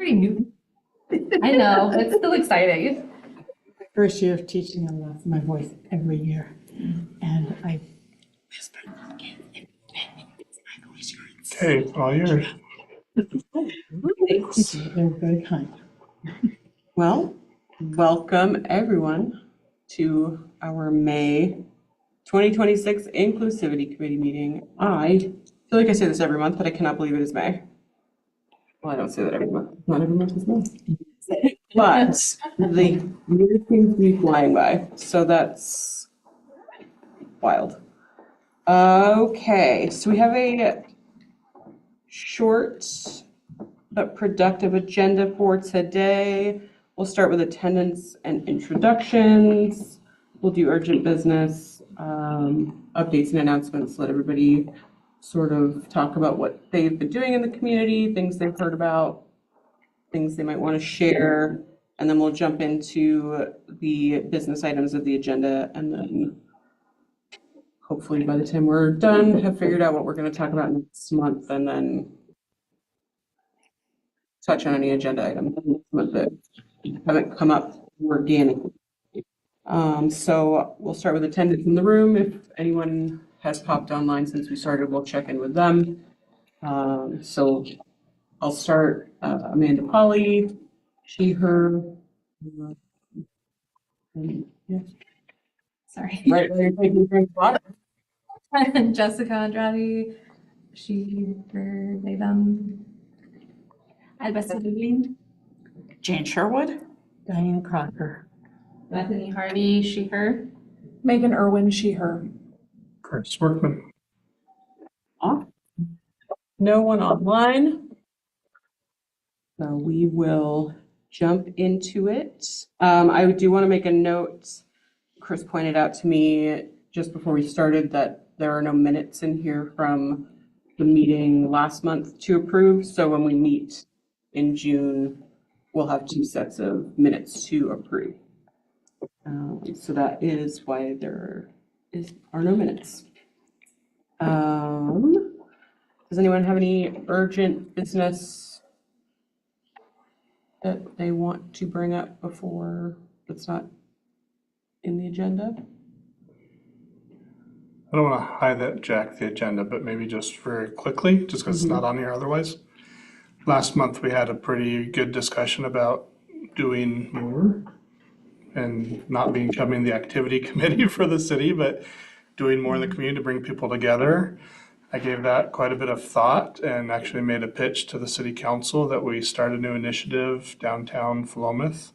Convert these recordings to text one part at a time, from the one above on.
Pretty new. I know, it's still exciting. First year of teaching, I lost my voice every year. And I whispered, Okay, all yours. thanks. They were very kind. Well, welcome everyone to our May 2026 Inclusivity Committee meeting. I feel like I say this every month, but I cannot believe it is May. Well, I don't say that every month. Not every month is May. But the year seems to be flying by, so that's wild. Okay, so we have a short but productive agenda for today. We'll start with attendance and introductions. We'll do urgent business, updates and announcements, let everybody sort of talk about what they've been doing in the community, things they've heard about, things they might want to share, and then we'll jump into the business items of the agenda, and then hopefully by the time we're done, have figured out what we're going to talk about next month, and then touch on any agenda items that haven't come up organically. So we'll start with attendance in the room. If anyone has popped online since we started, we'll check in with them. So I'll start, Amanda Polly, she, her. And, yeah. Sorry. Right, while you're taking a drink of water. Jessica Andrade, she, her, they, them. Alba Levine. Jane Sherwood. Diane Crocker. Bethany Hardy, she, her. Megan Irwin, she, her. Chris Workman. No one online. So we will jump into it. I do want to make a note. Chris pointed out to me just before we started that there are no minutes in here from the meeting last month to approve. So when we meet in June, we'll have 2 sets of minutes to approve. So that is why there are no minutes. Does anyone have any urgent business that they want to bring up before that's not in the agenda? I don't want to hijack the agenda, but maybe just very quickly, just because it's not on here otherwise. Last month, we had a pretty good discussion about doing more and not becoming the activity committee for the city, but doing more in the community to bring people together. I gave that quite a bit of thought and actually made a pitch to the city council that we start a new initiative downtown Philomath.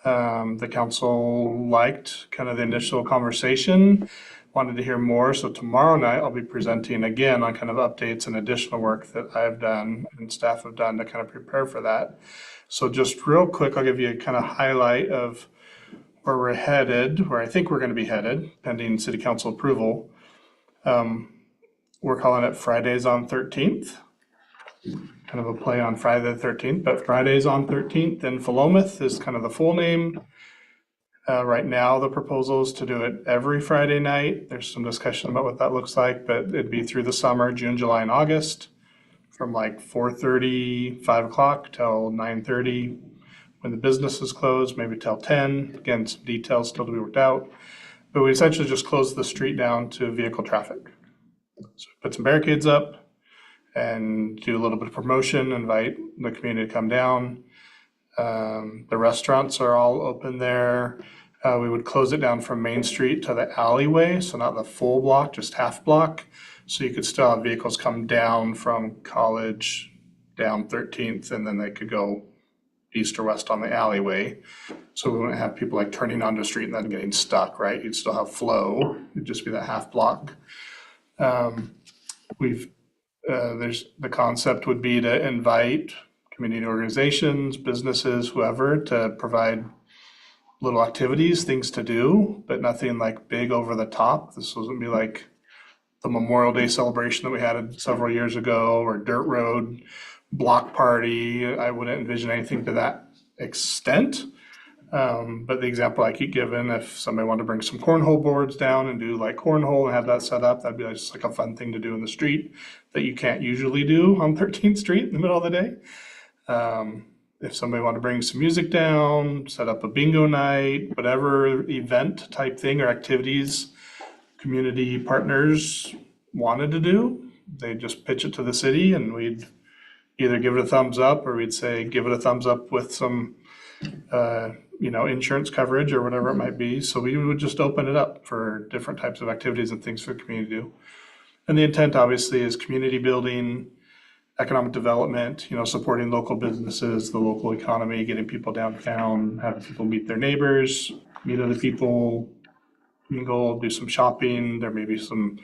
The council liked kind of the initial conversation, wanted to hear more. So tomorrow night I'll be presenting again on kind of updates and additional work that I've done and staff have done to kind of prepare for that. So just real quick, I'll give you a kind of highlight of where we're headed, where I think we're going to be headed, pending city council approval. We're calling it Fridays on 13th. Kind of a play on Friday the 13th, but Fridays on 13th in Philomath is kind of the full name. Right now, the proposal is to do it every Friday night. There's some discussion about what that looks like, but it'd be through the summer, June, July, and August, from like 4:30, 5 o'clock till 9:30. When the business is closed, maybe till 10. Again, some details still to be worked out. But we essentially just close the street down to vehicle traffic. So put some barricades up and do a little bit of promotion, invite the community to come down. The restaurants are all open there. We would close it down from Main Street to the alleyway, so not the full block, just half block. So you could still have vehicles come down from College down 13th, and then they could go east or west on the alleyway. So we wouldn't have people like turning onto the street and then getting stuck, right? You'd still have flow. It'd just be that half block. There's the concept would be to invite community organizations, businesses, whoever, to provide little activities, things to do, but nothing like big over the top. This wouldn't be like the Memorial Day celebration that we had several years ago, or Dirt Road block party. I wouldn't envision anything to that extent. But the example I keep giving, if somebody wanted to bring some cornhole boards down and do like cornhole and have that set up, that'd be just like a fun thing to do in the street that you can't usually do on 13th Street in the middle of the day. if somebody wanted to bring some music down, set up a bingo night, whatever event type thing or activities community partners wanted to do, they'd just pitch it to the city and we'd either give it a thumbs up or we'd say, give it a thumbs up with some, insurance coverage or whatever it might be. So we would just open it up for different types of activities and things for the community to do. And the intent obviously is community building, economic development, supporting local businesses, the local economy, getting people downtown, having people meet their neighbors, meet other people, mingle, do some shopping. There may be some,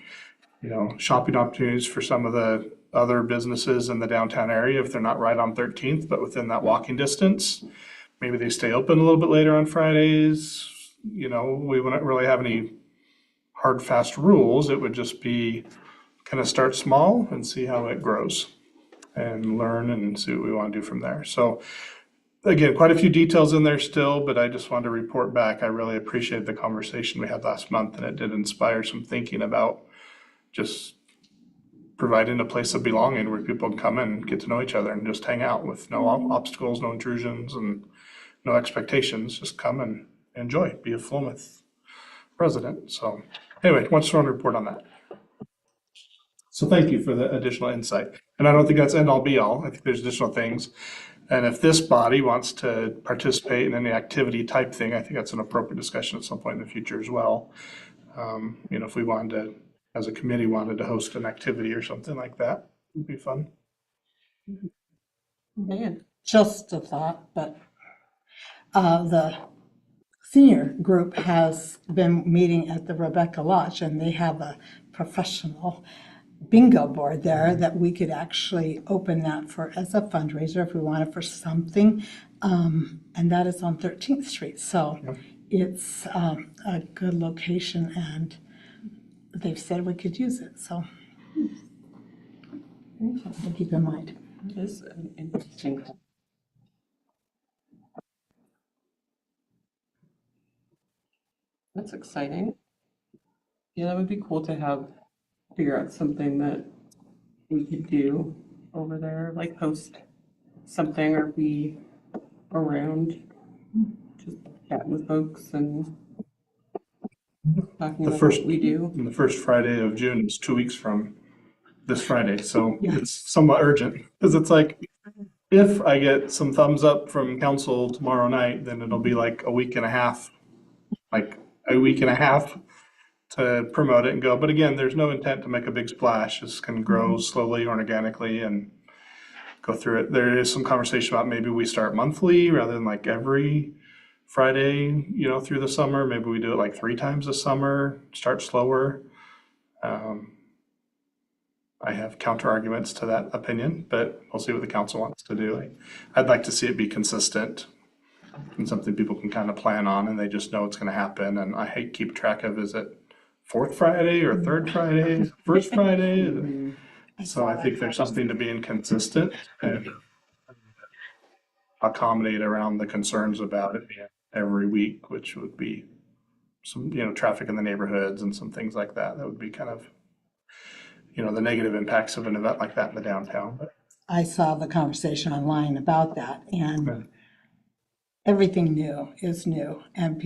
shopping opportunities for some of the other businesses in the downtown area if they're not right on 13th, but within that walking distance. Maybe they stay open a little bit later on Fridays. We wouldn't really have any hard, fast rules. It would just be kind of start small and see how it grows and learn and see what we want to do from there. So again, quite a few details in there still, but I just wanted to report back. I really appreciate the conversation we had last month, and it did inspire some thinking about just providing a place of belonging where people can come and get to know each other and just hang out with no obstacles, no intrusions, and no expectations. Just come and enjoy, be a Philomath resident. So anyway, just want to report on that. So thank you for the additional insight. And I don't think that's end all be all. I think there's additional things. And if this body wants to participate in any activity type thing, I think that's an appropriate discussion at some point in the future as well. If we wanted to, as a committee, wanted to host an activity or something like that, it'd be fun. Man, Just a thought, but the senior group has been meeting at the Rebecca Lodge, and they have a professional bingo board there that we could actually open that for as a fundraiser if we wanted for something. And that is on 13th Street. So it's a good location, and they've said we could use it. So something to keep in mind. it is an interesting. That's exciting. Yeah, that would be cool to figure out something that we could do over there, like host something or be around, just chatting with folks and talking about what we do. The first Friday of June is 2 weeks from this Friday, so Yeah. it's somewhat urgent, because it's like, if I get some thumbs up from council tomorrow night, then it'll be like a week and a half to promote it and go. But again, there's no intent to make a big splash. This can grow slowly, organically, and go through it. There is some conversation about maybe we start monthly rather than like every Friday, through the summer. Maybe we do it like 3 times a summer, start slower. I have counter arguments to that opinion, but we'll see what the council wants to do. I'd like to see it be consistent and something people can kind of plan on and they just know it's going to happen. And I hate keep track of, is it 4th Friday or 3rd Friday, 1st Friday? So I think there's something to being consistent and accommodate around the concerns about it every week, which would be some, traffic in the neighborhoods and some things like that. That would be kind of, the negative impacts of an event like that in the downtown. But I saw the conversation online about that, and everything new is new, and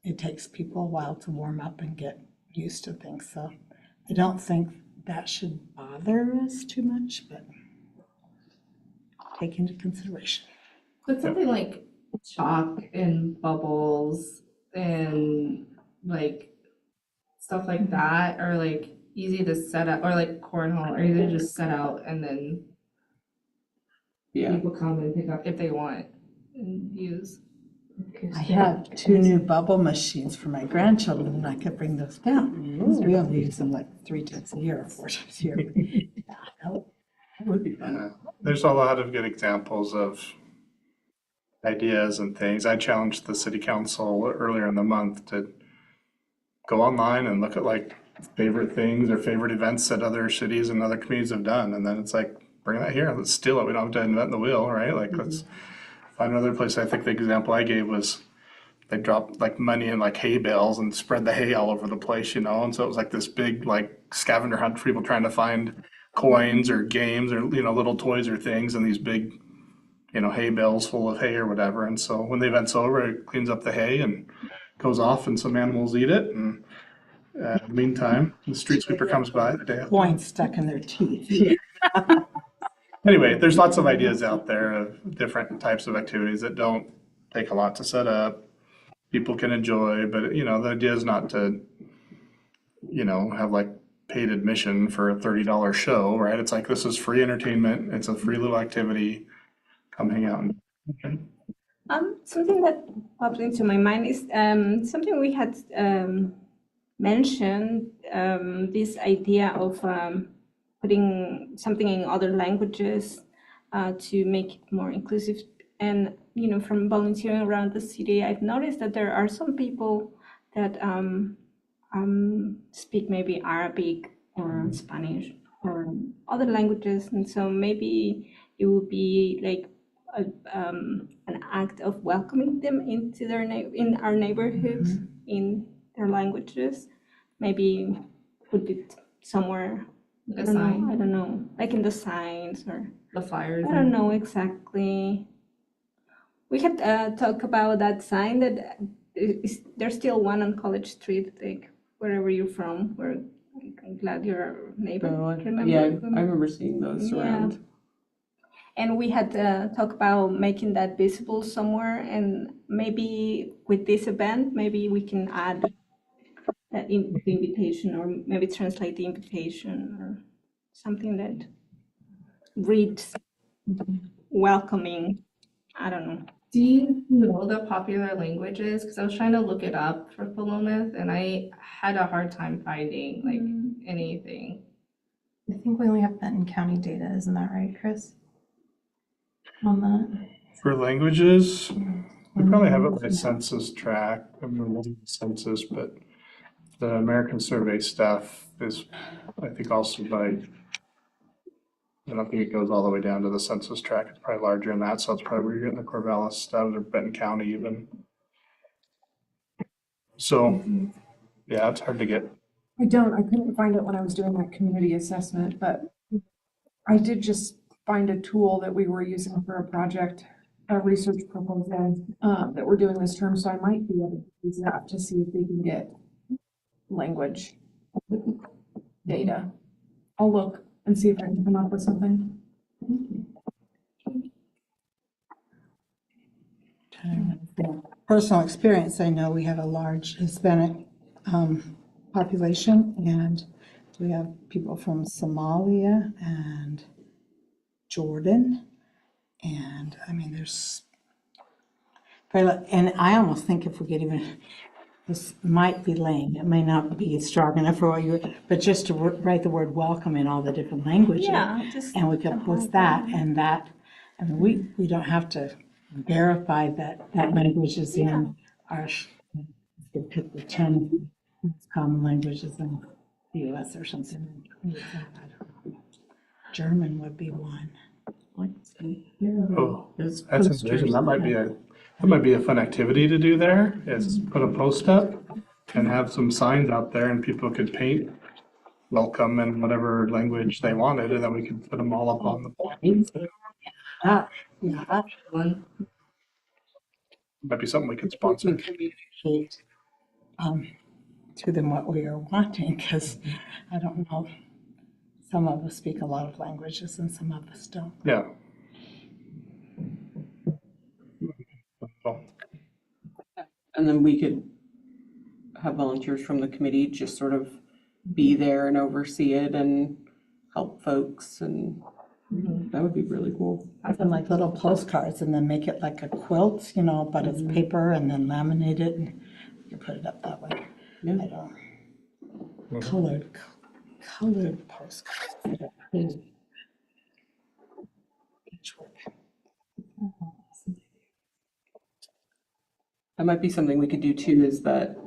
it takes people a while to warm up and get used to things. So I don't think that should bother us too much, but take into consideration. But something like chalk and bubbles and like stuff like that are like easy to set up, or like cornhole, or either just set out and then people come and pick up if they want and use. I have 2 new bubble machines for my grandchildren, and I could bring those down. We only use them like 3 times a year or 4 times a year. That would be fun. there's a lot of good examples of ideas and things. I challenged the city council earlier in the month to go online and look at like favorite things or favorite events that other cities and other communities have done. And then it's like, bring that here, let's steal it. We don't have to invent the wheel, right? Like, let's find another place. I think the example I gave was they dropped like money in like hay bales and spread the hay all over the place, And so it was like this big like scavenger hunt for people trying to find coins or games or, little toys or things, and these big, hay bales full of hay or whatever. And so when the event's over, it cleans up the hay and goes off and some animals eat it. And in the meantime, the street sweeper comes by the day after. Coins stuck in their teeth. Anyway, there's lots of ideas out there of different types of activities that don't take a lot to set up. People can enjoy, but the idea is not to, have like paid admission for a $30 show, right? It's like, this is free entertainment. It's a free little activity. Come hang out. Something that popped into my mind is something we had mentioned, this idea of putting something in other languages to make it more inclusive. And from volunteering around the city, I've noticed that there are some people that speak maybe Arabic or Spanish or other languages, and so maybe it would be like an act of welcoming them into in our neighborhoods in their languages. Maybe put it somewhere. Like a sign, I don't know, like in the signs or the flyers. I don't know exactly. We had talked about that sign that there's still one on College Street, like wherever you're from. I'm glad you're a neighbor. Yeah, I remember seeing those Yeah. around. And we had talked about making that visible somewhere, and maybe with this event, maybe we can add that the invitation, or maybe translate the invitation, or something that reads welcoming. I don't know. Do you know the popular languages? Because I was trying to look it up for Philomath, and I had a hard time finding like anything. I think we only have Benton County data, isn't that right, Chris? On that? For languages, we probably have it by census tract. I remember the census, but the American Survey stuff is, I think, also by, I don't think it goes all the way down to the census tract. It's probably larger than that, so it's probably where you're getting the Corvallis stuff, or Benton County even. So, yeah, it's hard to get. I couldn't find it when I was doing that community assessment, but I did just find a tool that we were using for a project, a research proposal that we're doing this term, so I might be able to use that to see if we can get language data. I'll look and see if I can come up with something. Personal experience, I know we have a large Hispanic population, and we have people from Somalia and Jordan, and I mean, there's, and I almost think if we could even, this might be lame, it may not be strong enough for what you, but just to write the word welcome in all the different languages. Yeah, just And we could post that, and that, I mean, we don't have to verify that language is in our, we pick the 10 common languages in the US or something. German would be one. Oh, that's a vision. That might be a fun activity to do there, is put a post up and have some signs out there, and people could paint welcome in whatever language they wanted, and then we could put them all up on the pole. Yeah, One. Might be something we could sponsor. communicate to them what we are wanting, because I don't know, some of us speak a lot of languages and some of us don't. Yeah. Well, And then we could have volunteers from the committee just sort of be there and oversee it and help folks, and that would be really cool. Have them like little postcards and then make it like a quilt, but it's paper, and then laminate it, and you can put it up that way. Yeah. I don't, colored postcards. That might be something we could do too, is that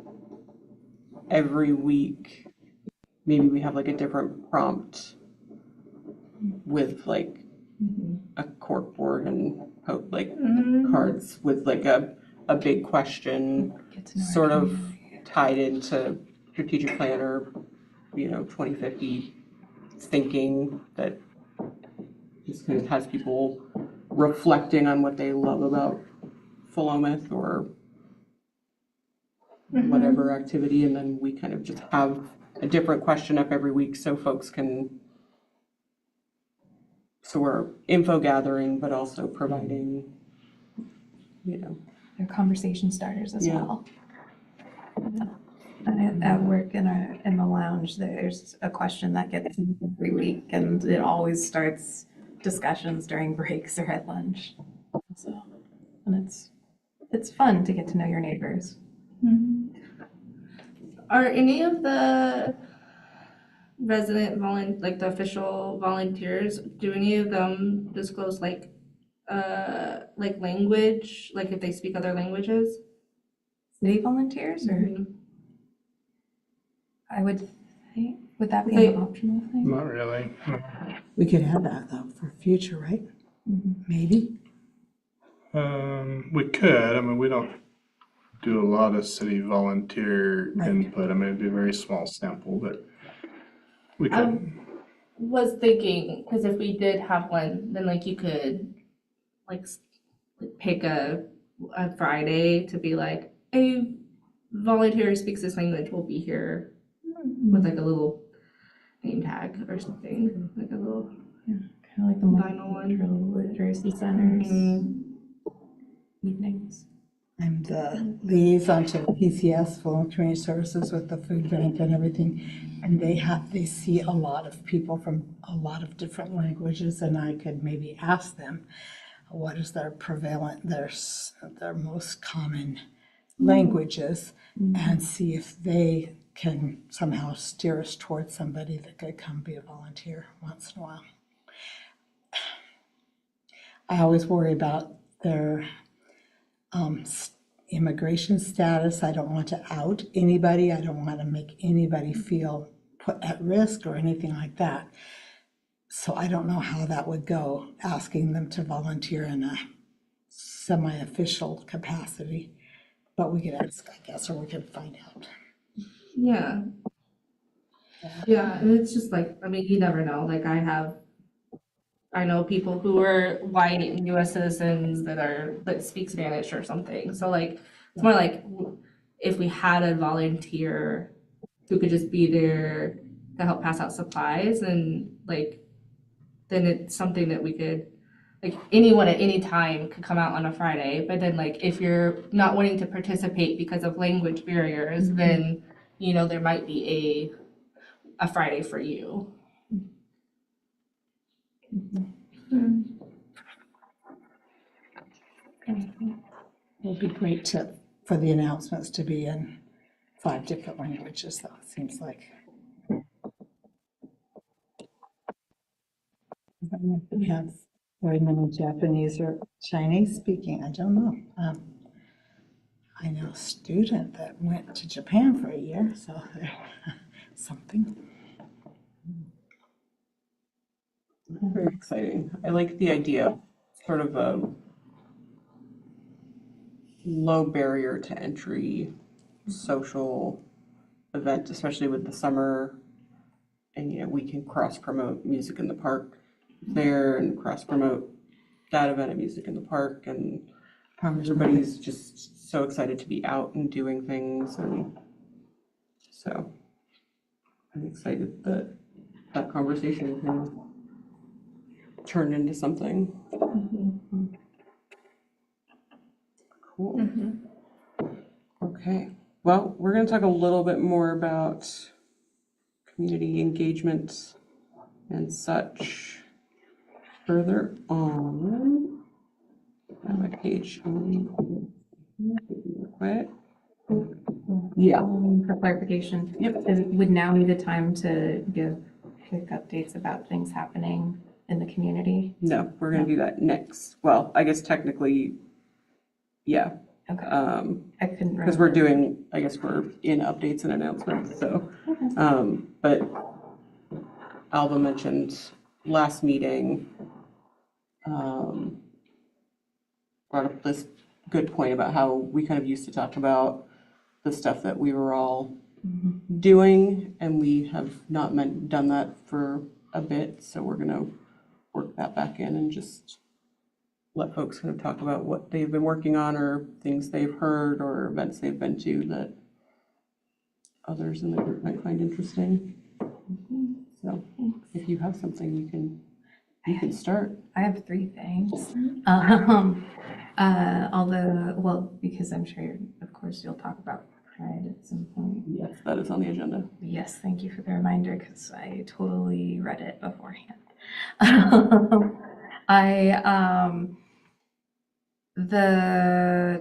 every week, maybe we have like a different prompt with like a cork board and cards with like a big question sort of tied into strategic plan or 2050 thinking, that just kind of has people reflecting on what they love about Philomath or whatever activity, and then we kind of just have a different question up every week so folks can, so we're info gathering, but also providing, you know. They're conversation starters as Yeah. well. At work in the lounge, there's a question that gets every week, and it always starts discussions during breaks or at lunch. So, and it's fun to get to know your neighbors. Are any of the like the official volunteers, do any of them disclose like language, like if they speak other languages? City volunteers, or Mhm. I would think, would that be They- an optional thing? Not really. We could have that though for future, right? Maybe. We could, I mean, we don't do a lot of city volunteer Right. input. I mean, it'd be a very small sample, but we could. Was thinking, because if we did have one, then like you could like pick a Friday to be like, a volunteer who speaks this language will be here with like a little name tag or something, like a little. Kind of like the 901. multicultural literacy centers Mm, evenings. I'm the liaison to PCS, Full Community Services, with the food bank and everything. And they see a lot of people from a lot of different languages, and I could maybe ask them, what is their prevalent, their most common languages, and see if they can somehow steer us towards somebody that could come be a volunteer once in a while. I always worry about their immigration status. I don't want to out anybody. I don't want to make anybody feel put at risk or anything like that. So I don't know how that would go, asking them to volunteer in a semi-official capacity. But we could ask, I guess, or we could find out. yeah. Yeah, and it's just like, I mean, you never know. Like I know people who are white and US citizens that speak Spanish or something. So like it's more like if we had a volunteer who could just be there to help pass out supplies, and like then it's something that we could, like, anyone at any time could come out on a Friday. But then like if you're not wanting to participate because of language barriers, then there might be a Friday for you. It would be great for the announcements to be in 5 different languages, though, it seems like. I don't know if we have very many Japanese or Chinese speaking, I don't know. I know a student that went to Japan for a year, so something. Very exciting. I like the idea of sort of a low barrier to entry social event, especially with the summer. And, we can cross-promote music in the park there and cross-promote that event of music in the park. And everybody's just so excited to be out and doing things. And so I'm excited that that conversation can turn into something. Cool. Okay, well, we're going to talk a little bit more about community engagement and such further on. On my page. Quick. Yeah. For clarification, would now be the time to give quick updates about things happening in the community? No, we're going to do that next. Well, I guess technically, yeah. Okay, I couldn't remember. Because we're doing, I guess we're in updates and announcements, so. But Alba mentioned last meeting, brought up this good point about how we kind of used to talk about the stuff that we were all doing, and we have not done that for a bit, so we're gonna work that back in and just let folks kind of talk about what they've been working on or things they've heard or events they've been to that others in the group might find interesting. So if you have something, you can start. I have 3 things. Although, well, because I'm sure, of course, you'll talk about Pride at some point. Yes, that is on the agenda. Yes, thank you for the reminder, because I totally read it beforehand.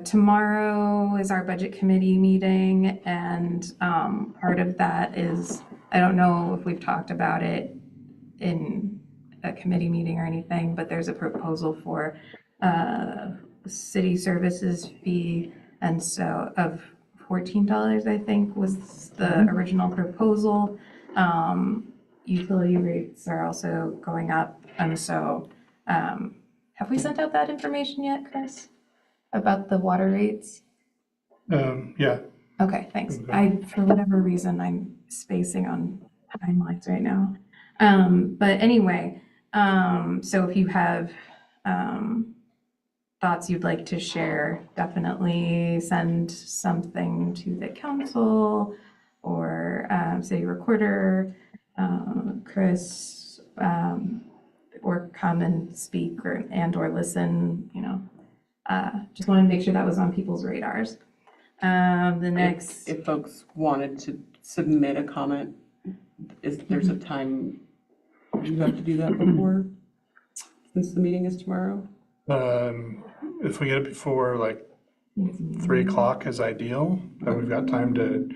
Tomorrow is our budget committee meeting, and part of that is, I don't know if we've talked about it in a committee meeting or anything, but there's a proposal for city services fee, and so of $14, I think, was the original proposal. Utility rates are also going up, and so have we sent out that information yet, Chris, about the water rates? Yeah, Okay, thanks. For whatever reason, I'm spacing on timelines right now. But anyway, so if you have thoughts you'd like to share, definitely send something to the council or city recorder, Chris, or come and speak or listen, just want to make sure that was on people's radars. The next. If folks wanted to submit a comment, there's a time you have to do that before, since the meeting is tomorrow? if we get it before like 3 o'clock is ideal, then we've got time to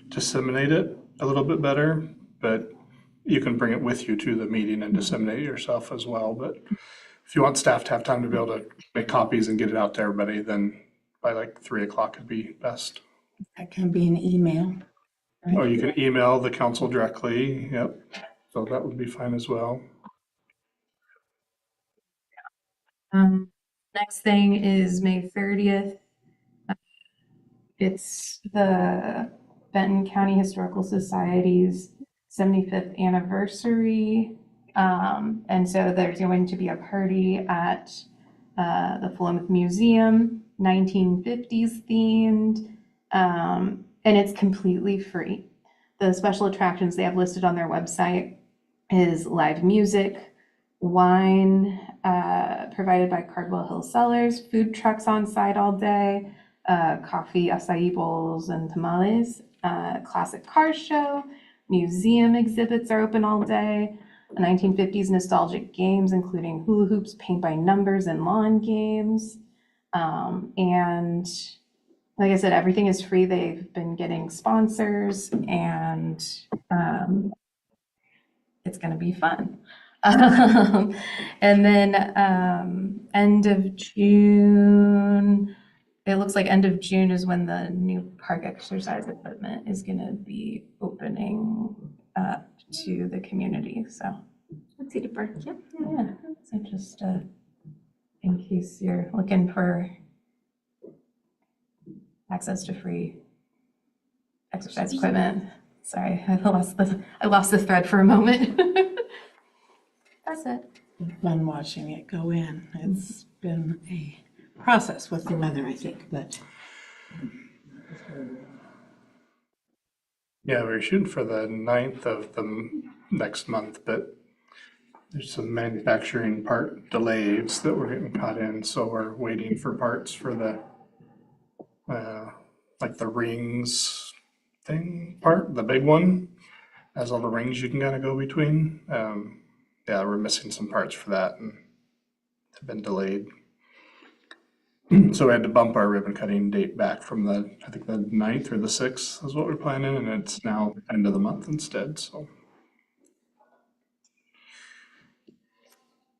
disseminate it a little bit better, but you can bring it with you to the meeting and disseminate it yourself as well. But if you want staff to have time to be able to make copies and get it out to everybody, then by like 3 o'clock would be best. That can be an email. right? Or you can email the council directly, yep. So that would be fine as well. Next thing is May 30th. It's the Benton County Historical Society's 75th anniversary. And so there's going to be a party at the Philomath Museum, 1950s themed, and it's completely free. The special attractions they have listed on their website is live music, wine provided by Cardwell Hill Cellars, food trucks on site all day, coffee, acai bowls, and tamales, classic car show, museum exhibits are open all day, 1950s nostalgic games, including hula hoops, paint by numbers, and lawn games. And like I said, everything is free. They've been getting sponsors, and it's going to be fun. And then end of June, it looks like end of June is when the new park exercise equipment is going to be opening up to the community. So, City Park, yeah. yeah, so just in case you're looking for access to free exercise equipment. Sorry, I lost the thread for a moment. That's it. Fun watching it go in. It's been a process with the weather, I think, but Yeah, we're shooting for the 9th of the next month, but there's some manufacturing part delays that we're getting caught in, so we're waiting for parts for the like the rings thing part, the big one, has all the rings you can kind of go between. Yeah, we're missing some parts for that and have been delayed. So we had to bump our ribbon cutting date back from I think the 9th or the 6th is what we're planning, and it's now end of the month instead, so.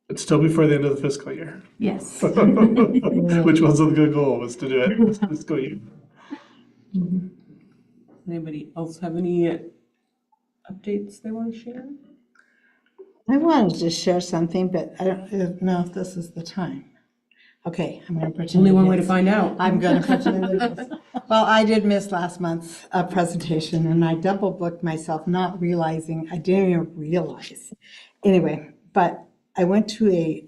It's still before the end of the fiscal year. Yes. Which was a good goal, was to do it this fiscal year. Anybody else have any updates they want to share? I wanted to share something, but I don't know if this is the time. Okay, I'm going to pretend. Only it one way to is. find out. I'm going to pretend it is. Well, I did miss last month's presentation, and I double booked myself, not realizing, I didn't even realize. Anyway, but I went to a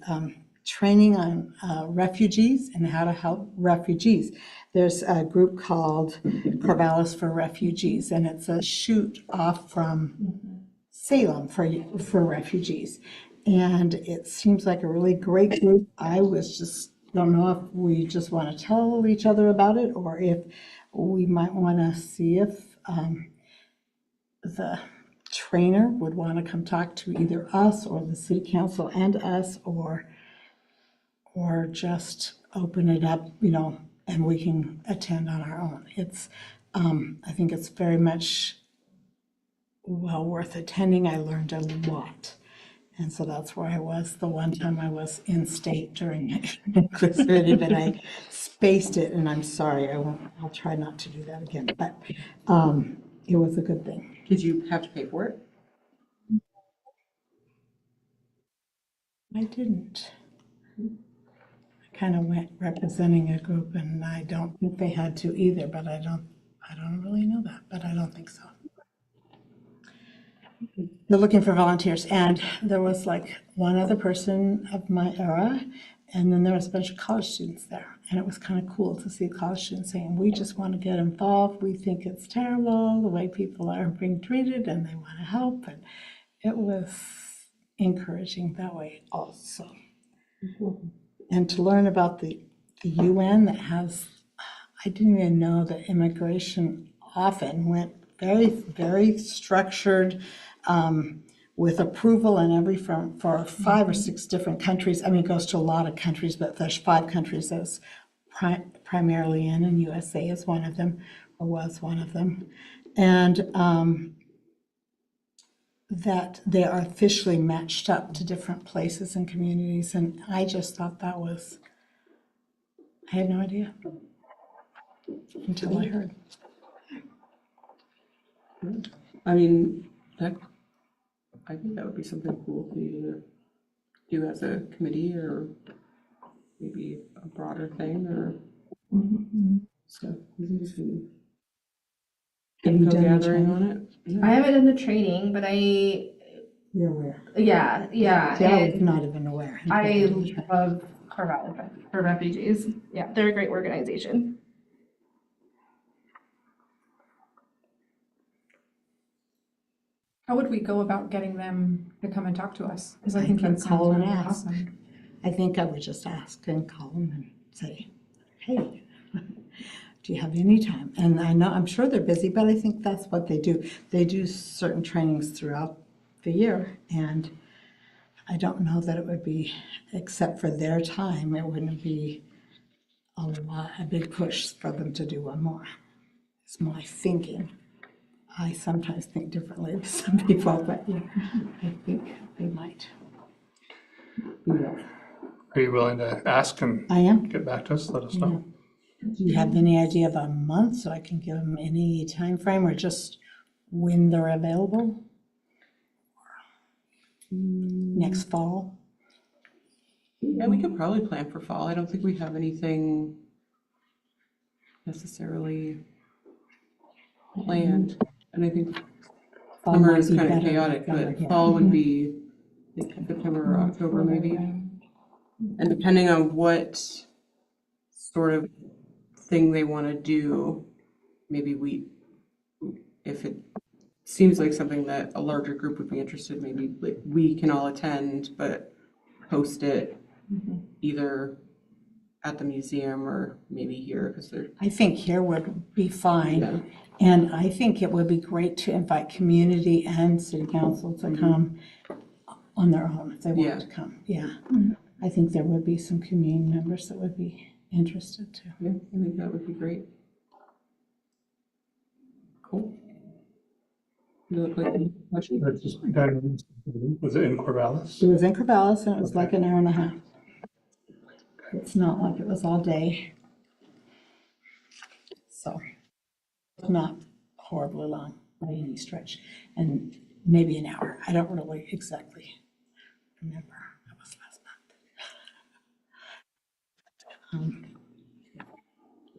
training on refugees and how to help refugees. There's a group called Corvallis for Refugees, and it's a shoot off from Salem for refugees. And it seems like a really great group. I don't know if we just want to tell each other about it, or if we might want to see if the trainer would want to come talk to either us or the city council and us, or just open it up, and we can attend on our own. I think it's very much well worth attending. I learned a lot. And so that's where I was the one time I was in state during Inclusivity, but I spaced it, and I'm sorry, I'll try not to do that again, but it was a good thing. Did you have to pay for it? I didn't. I kind of went representing a group, and I don't think they had to either, but I don't really know that, but I don't think so. They're looking for volunteers, and there was like one other person of my era, and then there was a bunch of college students there, and it was kind of cool to see college students saying, we just want to get involved, we think it's terrible the way people are being treated, and they want to help, and it was encouraging that way also. And to learn about the UN that has, I didn't even know that immigration often went very, very structured, with approval and for 5 or 6 different countries. I mean, it goes to a lot of countries, but there's 5 countries that's primarily in, and USA is one of them, or was one of them. And that they are officially matched up to different places and communities. And I just thought I had no idea until I heard. I mean, I think that would be something cool for you to do as a committee, or maybe a broader thing, or so. Have you Info done the gathering training? on it. I haven't done the training, but You're aware. yeah, See, I was and not even aware. I love Corvallis for Refugees. Yeah, they're a great organization. How would we go about getting them to come and talk to us? Because I I think can that sounds call and really ask. awesome. I think I would just ask and call them and say, hey, do you have any time? And I'm sure they're busy, but I think that's what they do. They do certain trainings throughout the year, and I don't know that it would be, except for their time, it wouldn't be a big push for them to do one more. It's my thinking. I sometimes think differently than some people, but yeah, I think they might. Are you willing to ask and I am. get back to us? Let us know. Do you have any idea of a month so I can give them any time frame, or just when they're available? Next fall? Yeah, we could probably plan for fall. I don't think we have anything necessarily planned. And I think Fall summer might is be kind of better chaotic, than but yeah. fall would be like September or October maybe. And depending on what sort of thing they want to do, maybe if it seems like something that a larger group would be interested, maybe like we can all attend, but host it either at the museum or maybe here, because they're, I think here would be fine. yeah. And I think it would be great to invite community and city council to come on their own if they Yeah. want to come. Yeah. I think there would be some community members that would be interested too. Yeah, I think that would be great. Cool. You look like you have a question? That's just done. Was it in Corvallis? It was in Corvallis, and it was like an hour and a half. It's not like it was all day. So, not horribly long by any stretch, and maybe an hour. I don't really exactly remember. That was last month.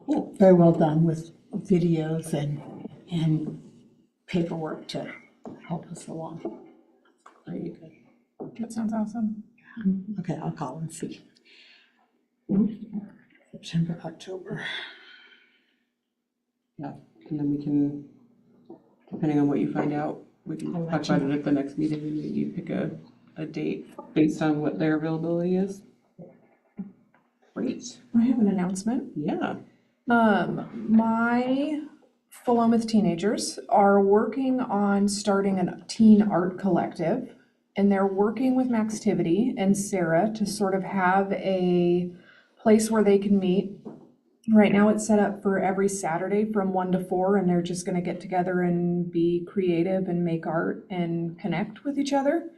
Cool. Very well done with videos and paperwork to help us along. Great. That sounds awesome. Okay, I'll call and see. September, October. Yeah, and then we can, depending on what you find out, we can I'll talk let you about it at the next meeting and maybe pick a date based on what their availability is. Great, I have an announcement. yeah. My Philomath teenagers are working on starting a teen art collective, and they're working with Maxtivity and Sarah to sort of have a place where they can meet. Right now, it's set up for every Saturday from 1 to 4, and they're just gonna get together and be creative and make art and connect with each other.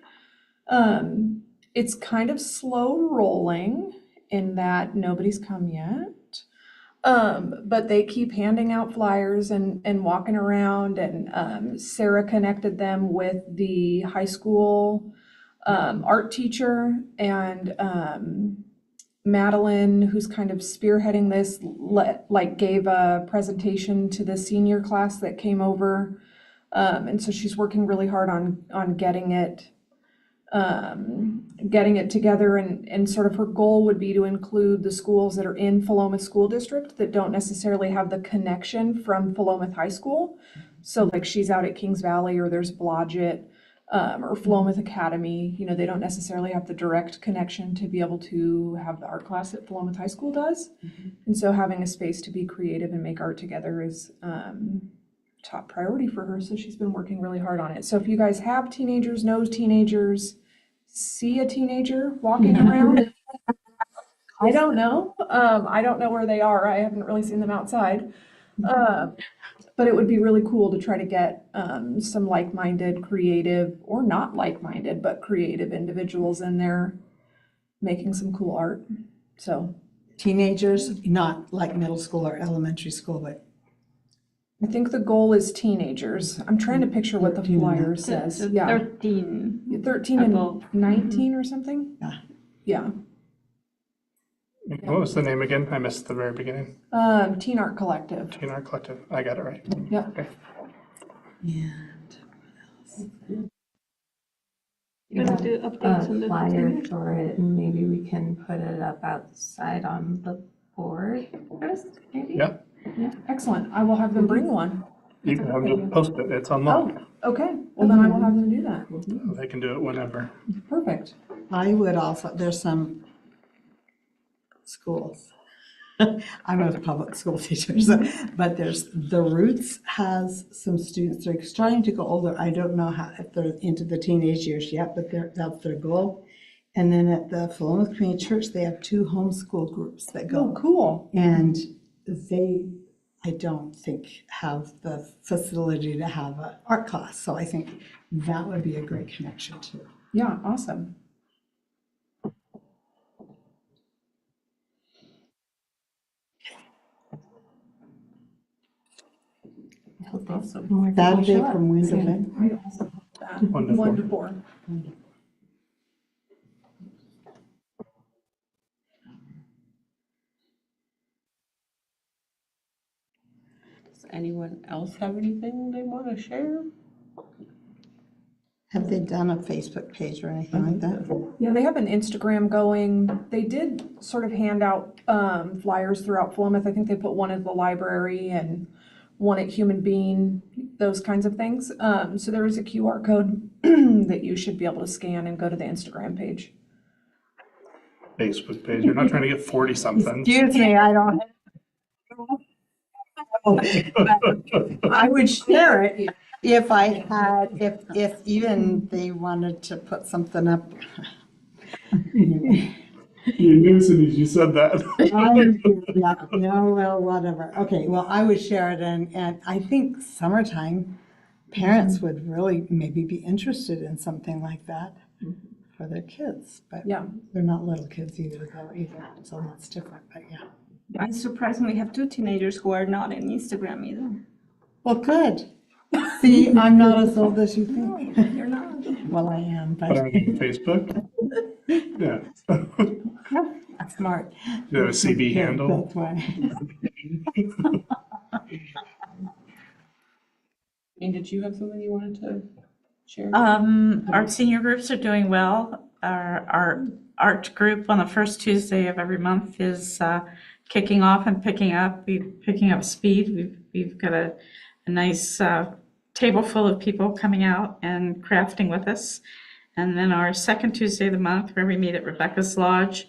It's kind of slow rolling in that nobody's come yet. But they keep handing out flyers and walking around, and Sarah connected them with the high school art teacher, and Madeline, who's kind of spearheading this, gave a presentation to the senior class that came over. And so she's working really hard on getting it together, and sort of her goal would be to include the schools that are in Philomath School District that don't necessarily have the connection from Philomath High School. So like she's out at Kings Valley, or there's Blodgett, or Philomath Academy, you know, they don't necessarily have the direct connection to be able to have the art class that Philomath High School does. And so having a space to be creative and make art together is top priority for her. So she's been working really hard on it. So if you guys have teenagers, know teenagers, see a teenager walking around, I don't know. I don't know where they are. I haven't really seen them outside. But it would be really cool to try to get some like-minded, creative, or not like-minded, but creative individuals in there making some cool art. So Teenagers, not like middle school or elementary school, but I think the goal is teenagers. I'm trying to picture what the 13 and flyer up. says. So Yeah, 13. 13 above. and 19 or something? Yeah. Yeah. What was the name again? I missed the very beginning. Teen Art Collective. Teen Art Collective. I got it right. Yep. Okay. and You're gonna do updates on the Flyer teenagers? for it, and maybe we can put it up outside on the board first, maybe? Yeah. Excellent. I will have them bring one. You can have them post it. It's online. Oh, okay. Well, then I will have them do that. They can do it whenever. Perfect. I would also, there's some schools. I'm a public school teacher, but there's, the Roots has some students, they're starting to go older. I don't know if they're into the teenage years yet, but that's their goal. And then at the Philomath Community Church, they have 2 homeschool groups that Oh, go. cool. And they, I don't think, have the facility to have an art class. So I think that would be a great connection too. Yeah, awesome. Awesome. Saturday from when to when? I also hope that. 1 to 4. 1 to 4. Does anyone else have anything they want to share? Have they done a Facebook page or anything like that? Yeah, they have an Instagram going. They did sort of hand out flyers throughout Philomath. I think they put one at the library and one at Human Being, those kinds of things. So there is a QR code that you should be able to scan and go to the Instagram page. Facebook page. You're not trying to get 40 something. Excuse me, I don't. I would share it if I had, if even they wanted to put something up. You knew as soon as you said that. Yeah, no, well, whatever. Okay, well, I would share it, and I think summertime, parents would really maybe be interested in something like that for their kids, but Yeah. they're not little kids either, so that's different, but yeah. I'm surprised we have 2 teenagers who are not on Instagram either. Well, good. See, I'm not as old as you think. You're not. Well, I am, But but on Facebook? Yeah. that's smart. You have a CB Yeah, handle? that's why. And did you have something you wanted to share? Our senior groups are doing well. Our art group on the first Tuesday of every month is kicking off and picking up speed. We've got a nice table full of people coming out and crafting with us. And then our second Tuesday of the month, where we meet at Rebecca's Lodge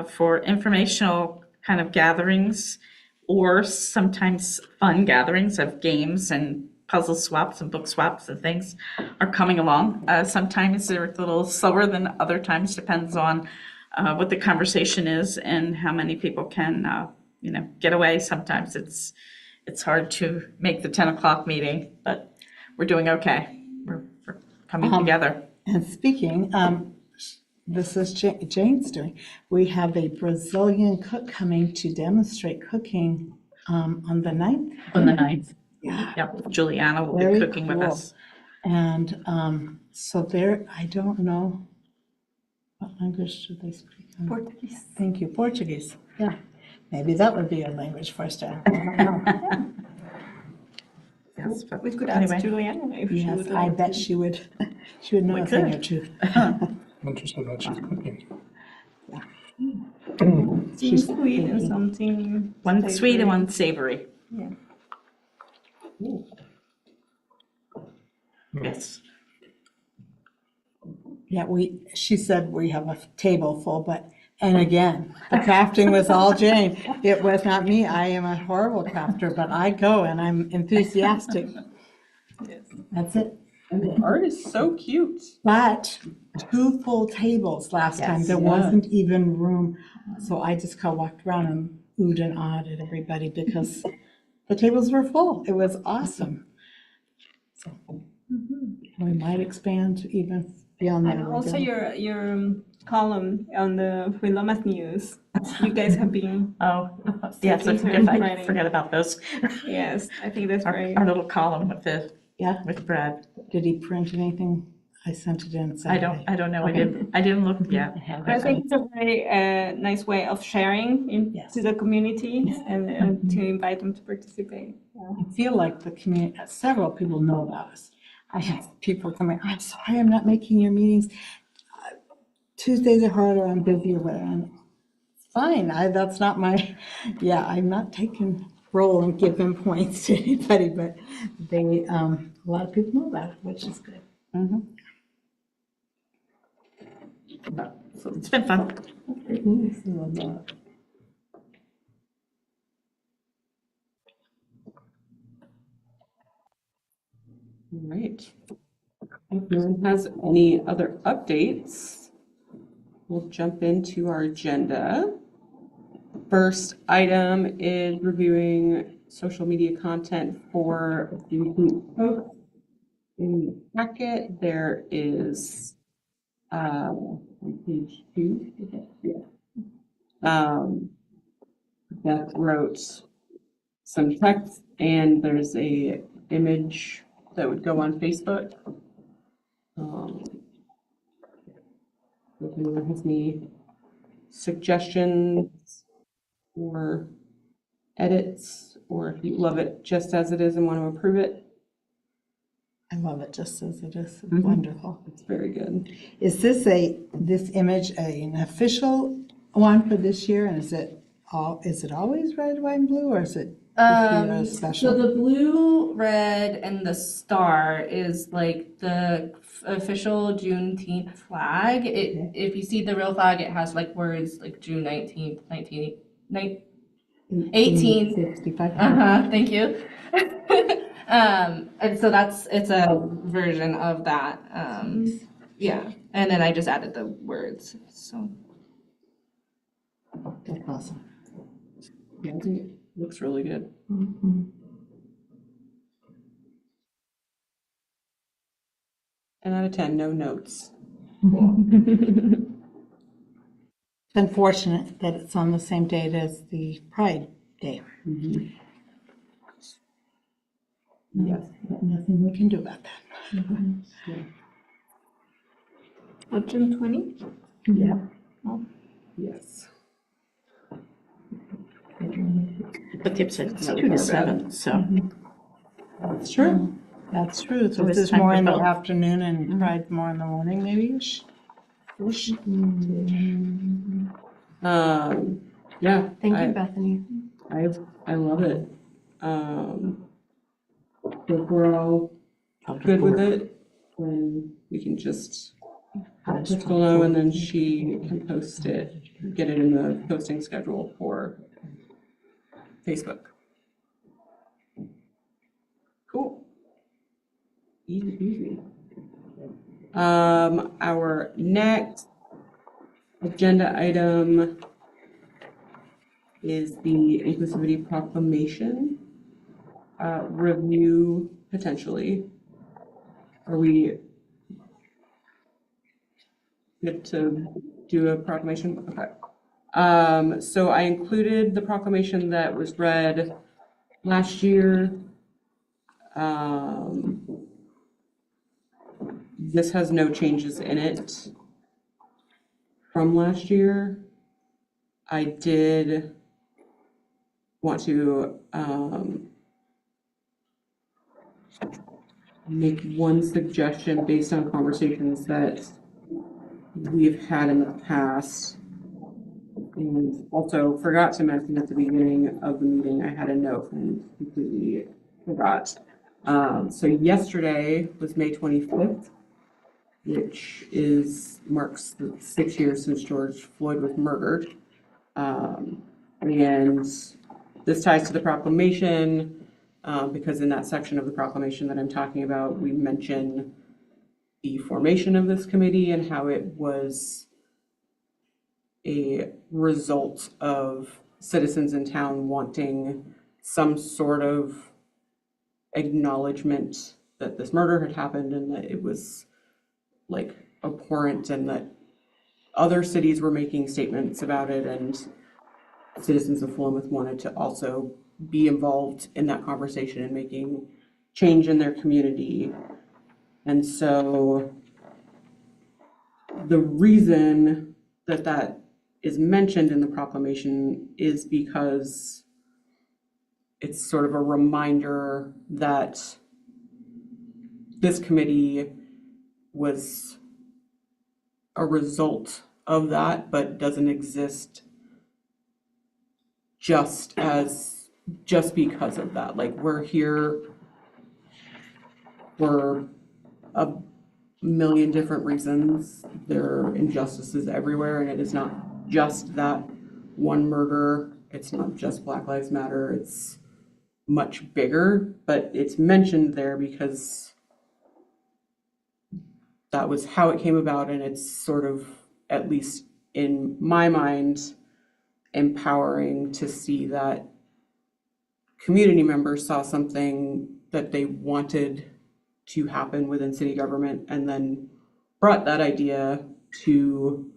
for informational kind of gatherings, or sometimes fun gatherings of games and puzzle swaps and book swaps and things are coming along. Sometimes they're a little slower than other times, depends on what the conversation is and how many people can, get away. Sometimes it's hard to make the 10 o'clock meeting, but we're doing okay. We're coming together. And speaking, this is Jane's doing, we have a Brazilian cook coming to demonstrate cooking on the 9th. On the 9th. Yeah. Yep, Juliana will Very be cooking with cool. us. And so there, I don't know, what language do they speak? Portuguese. Thank you, Portuguese. Yeah, maybe that would be a language for us to have. I don't know. Yes, but We could anyway. ask Juliana if she Yes, would I like bet to. she would know a thing or two. I'm interested what she's cooking. Something sweet and something. One sweet and savory. one savory. Yeah. Yes. Yeah, she said we have a table full, but, and again, the crafting was all Jane. It was not me. I am a horrible crafter, but I go and I'm enthusiastic. Yes. That's it. And the art is so cute. But 2 full tables last time. Yes. There Yeah. wasn't even room. So I just kind of walked around and oohed and awed at everybody because the tables were full. It was awesome. So we might expand even beyond that. And also your column on the Willomas News. You guys have been, Oh, yes, I forget about those. yes, I think that's great. Our little column Yeah, with Brad. did he print anything? I sent it in I Saturday. don't know. Okay. I didn't look yet. But I think it's a very nice way of sharing Yes. to the community and to invite them to participate. I feel like the community, several people know about us. I have people coming, I'm sorry, I'm not making your meetings. Tuesdays are harder, I'm busy or whatever. And it's fine, that's not my, I'm not taking roll and giving points to anybody, but they, a lot of people know about it, which is good. So it's been fun. All right. If no one has any other updates, we'll jump into our agenda. First item is reviewing social media content for the post. In the packet, there is, on page 2, Beth wrote some text and there's a image that would go on Facebook. If anyone has any suggestions or edits, or if you love it just as it is and want to approve it, I love it just as it is, it's Mhm. wonderful. it's very good. Is this image an official one for this year, and is it always red, white, and blue, or is it So special? the blue, red, and the star is like the official Juneteenth flag. If you see the real flag, it has like words like June 19th, 1865. Thank you. And so it's a version of that. Yeah, and then I just added the words. So That's awesome. Yeah, I think it looks really good. 10 out of 10, no notes. It's unfortunate that it's on the same date as the Pride Day. Yes. Nothing we can do about that. Well, June 20? Yeah. Yes. But Tip said it's 2 to 7, so. That's true. That's true. So So this it's is time more for in the both. afternoon and Pride more in the morning, maybe? Yeah. Thank I- you, Bethany. I love it. If we're all good with it, then we can just let Crystal know, and then she can post it, get it in the posting schedule for Facebook. Cool. Easy peasy. Our next agenda item is the Inclusivity Proclamation review potentially. Are we good to do a proclamation? Okay. So I included the proclamation that was read last year. This has no changes in it from last year. I did want to make one suggestion based on conversations that we've had in the past. And also forgot to mention at the beginning of the meeting, I had a note and completely forgot. So yesterday was May 25th, which marks the 6 years since George Floyd was murdered. And this ties to the proclamation, because in that section of the proclamation that I'm talking about, we mention the formation of this committee and how it was a result of citizens in town wanting some sort of acknowledgement that this murder had happened and that it was like abhorrent, and that other cities were making statements about it, and citizens of Philomath wanted to also be involved in that conversation and making change in their community. And so the reason that that is mentioned in the proclamation is because it's sort of a reminder that this committee was a result of that, but doesn't exist just because of that. Like, we're here for a million different reasons. There are injustices everywhere, and it is not just that one murder. It's not just Black Lives Matter. It's much bigger, but it's mentioned there because that was how it came about, and it's sort of, at least in my mind, empowering to see that community members saw something that they wanted to happen within city government and then brought that idea to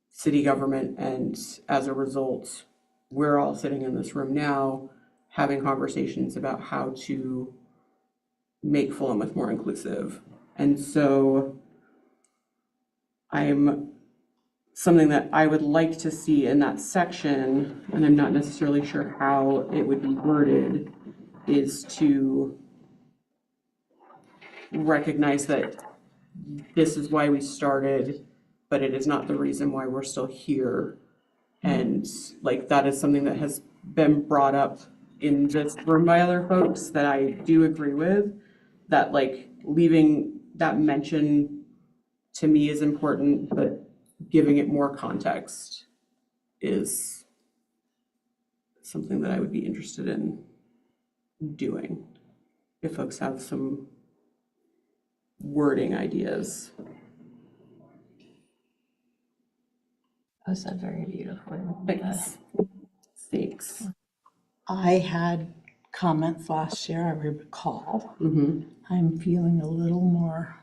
city government. And as a result, we're all sitting in this room now having conversations about how to make Philomath more inclusive. And so something that I would like to see in that section, and I'm not necessarily sure how it would be worded, is to recognize that this is why we started, but it is not the reason why we're still here. And like, that is something that has been brought up in this room by other folks that I do agree with, that like leaving that mention to me is important, but giving it more context is something that I would be interested in doing if folks have some wording ideas. That was said very beautifully. Thanks. I had comments last year, I recall. Mm-hmm. I'm feeling a little more,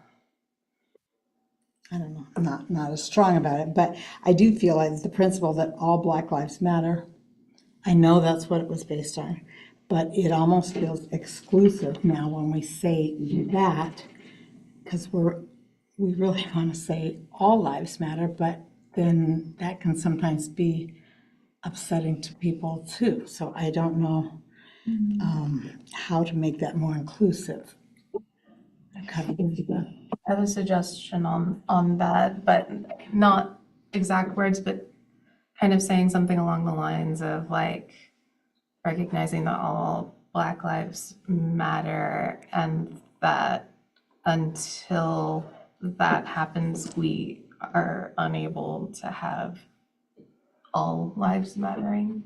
I don't know, not as strong about it, but I do feel like the principle that all Black Lives Matter, I know that's what it was based on, but it almost feels exclusive now when we say that, because we really want to say all lives matter, but then that can sometimes be upsetting to people too. So I don't know how to make that more inclusive. I have a suggestion on that, but not exact words, but kind of saying something along the lines of like recognizing that all Black lives matter and that until that happens, we are unable to have all lives mattering.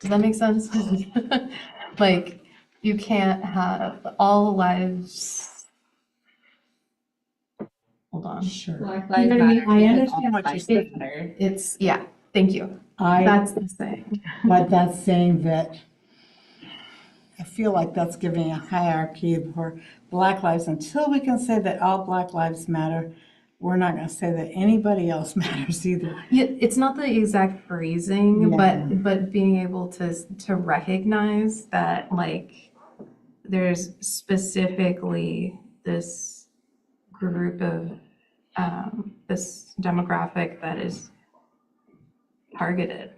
Does that make sense? Like, you can't have all lives. Hold on. Sure. Black You Lives know what I mean? Matter. I because understand all what you're lives saying. matter. It's, yeah, thank you. I, That's the thing. but that's saying that I feel like that's giving a hierarchy for Black lives. Until we can say that all Black lives matter, we're not going to say that anybody else matters either. Yeah, it's not the exact phrasing, Yeah. but being able to recognize that like there's specifically this group of this demographic that is targeted.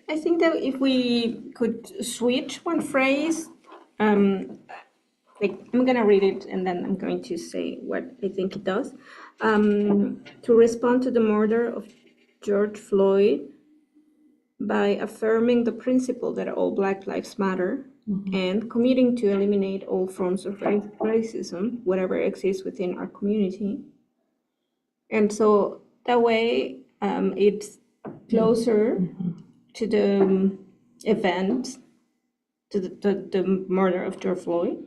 I think that if we could switch one phrase, like I'm gonna read it and then I'm going to say what I think it does. To respond to the murder of George Floyd by affirming the principle that all Black lives matter and committing to eliminate all forms of racism, whatever exists within our community. And so that way, it's closer to the event, to the murder of George Floyd.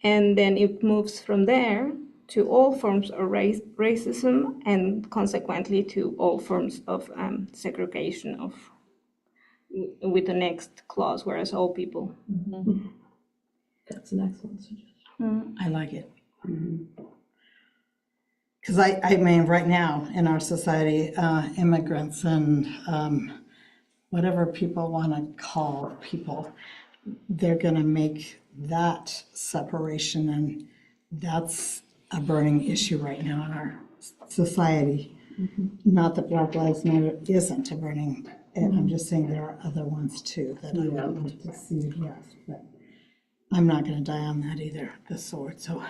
And then it moves from there to all forms of racism and consequently to all forms of segregation with the next clause, whereas all people. That's an excellent suggestion. I like it. Because I mean, right now in our society, immigrants and whatever people want to call people, they're going to make that separation, and that's a burning issue right now in our society. Not that Black Lives Matter isn't a burning, and I'm just saying there are other ones too that I would like to see addressed, but I'm not going to die on that either, the sword, so.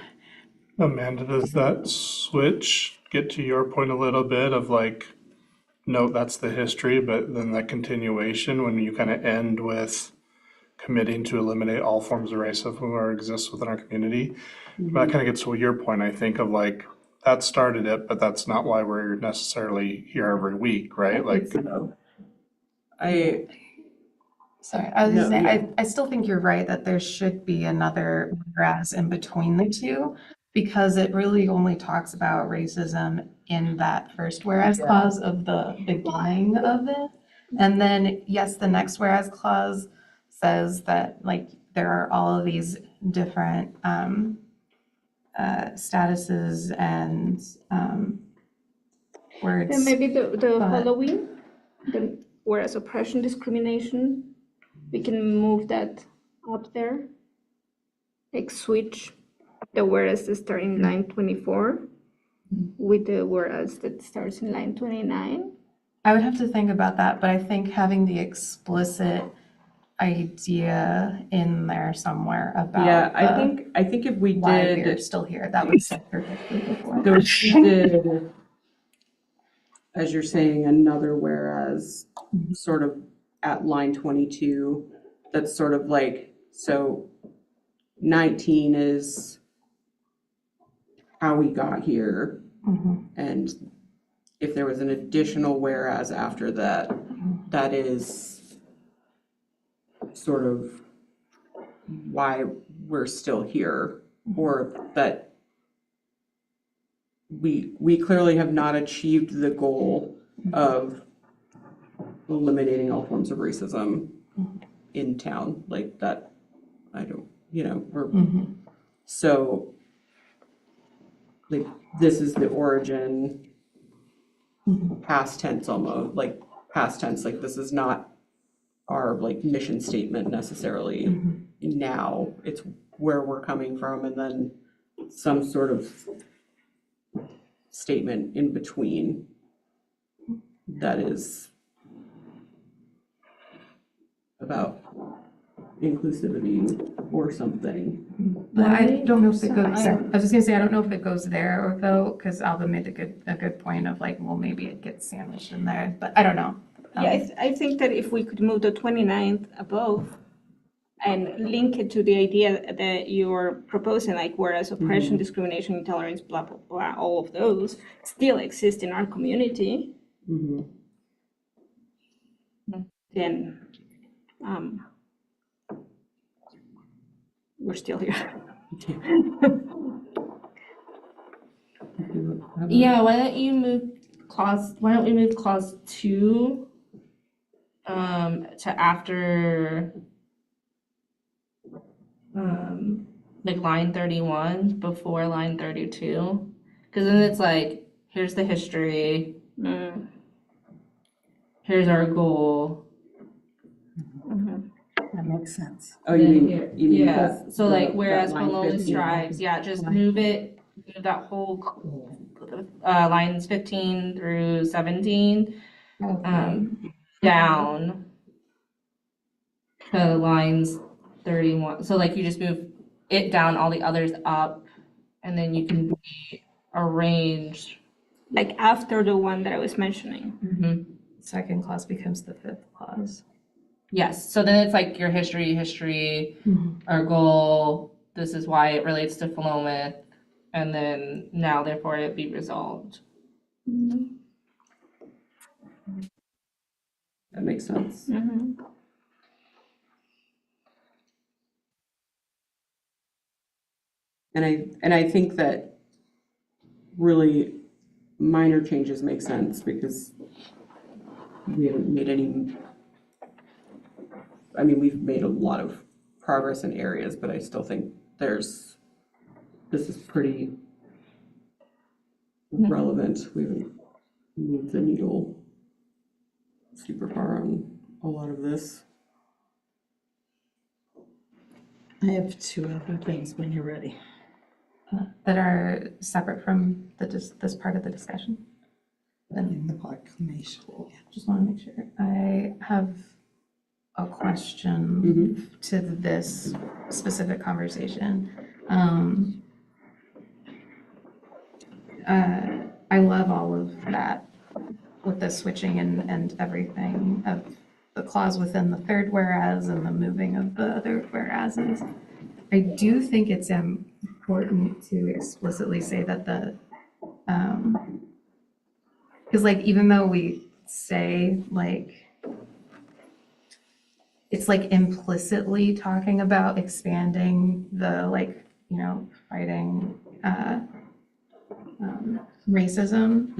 Amanda, does that switch get to your point a little bit of like, no, that's the history, but then that continuation when you kind of end with committing to eliminate all forms of racism or exists within our community? That kind of gets to your point, I think, of like, that started it, but that's not why we're necessarily here every week, right? Like, Sorry, I was just No, saying, yeah. I still think you're right that there should be another whereas in between the two, because it really only talks about racism in that first whereas clause of the beginning of it. And then, yes, the next whereas clause says that like there are all of these different statuses and words. Then maybe the but- following, whereas oppression, discrimination, we can move that up there. Like switch the whereas that start in line 24 with the whereas that starts in line 29. I would have to think about that, but I think having the explicit idea in there somewhere about Yeah, the I think if we why we're did, still here, that would sit perfectly before. so if we did, as you're saying, another whereas sort of at line 22, that's sort of like, so 19 is how we got here. And if there was an additional whereas after that, that is sort of why we're still here, or that we clearly have not achieved the goal of eliminating all forms of racism in town, like that, I don't, we're, so like, this is the origin, past tense almost, like past tense, like this is not our like mission statement necessarily now, it's where we're coming from, and then some sort of statement in between that is about inclusivity or something. But I don't know if it So goes, I was just gonna say, I don't know if it goes there or though, because Alba made a good point of like, well, maybe it gets sandwiched in there, but I don't know. Yeah, I think that if we could move the 29th above and link it to the idea that you're proposing, like whereas oppression, discrimination, intolerance, blah, blah, blah, all of those still exist in our community, Mhm. then we're still here. Yeah, why don't we move clause 2 to after like line 31 before line 32? Because then it's like, here's the history, here's our goal. That makes sense. Oh, you Then mean, you mean yeah, so like that whereas line Paloma 15? strives, yeah, just move that whole lines 15 through 17 down to lines 31. So like you just move it down, all the others up, and then you can arrange. Like after the one that I was mentioning. Second clause becomes the fifth clause. Yes, so then it's like your history, our goal, this is why it relates to Philomath, and then now therefore it be resolved. That makes sense. And I think that really minor changes make sense because we haven't made any, I mean, we've made a lot of progress in areas, but I still think this is pretty relevant. We haven't moved the needle super far on a lot of this. I have two other things when you're ready. That are separate from this part of the discussion. In the proclamation. Just want to make sure. I have a question to this specific conversation. I love all of that with the switching and everything of the clause within the third whereas and the moving of the other whereases. I do think it's important to explicitly say that because like even though we say like it's like implicitly talking about expanding the like fighting racism,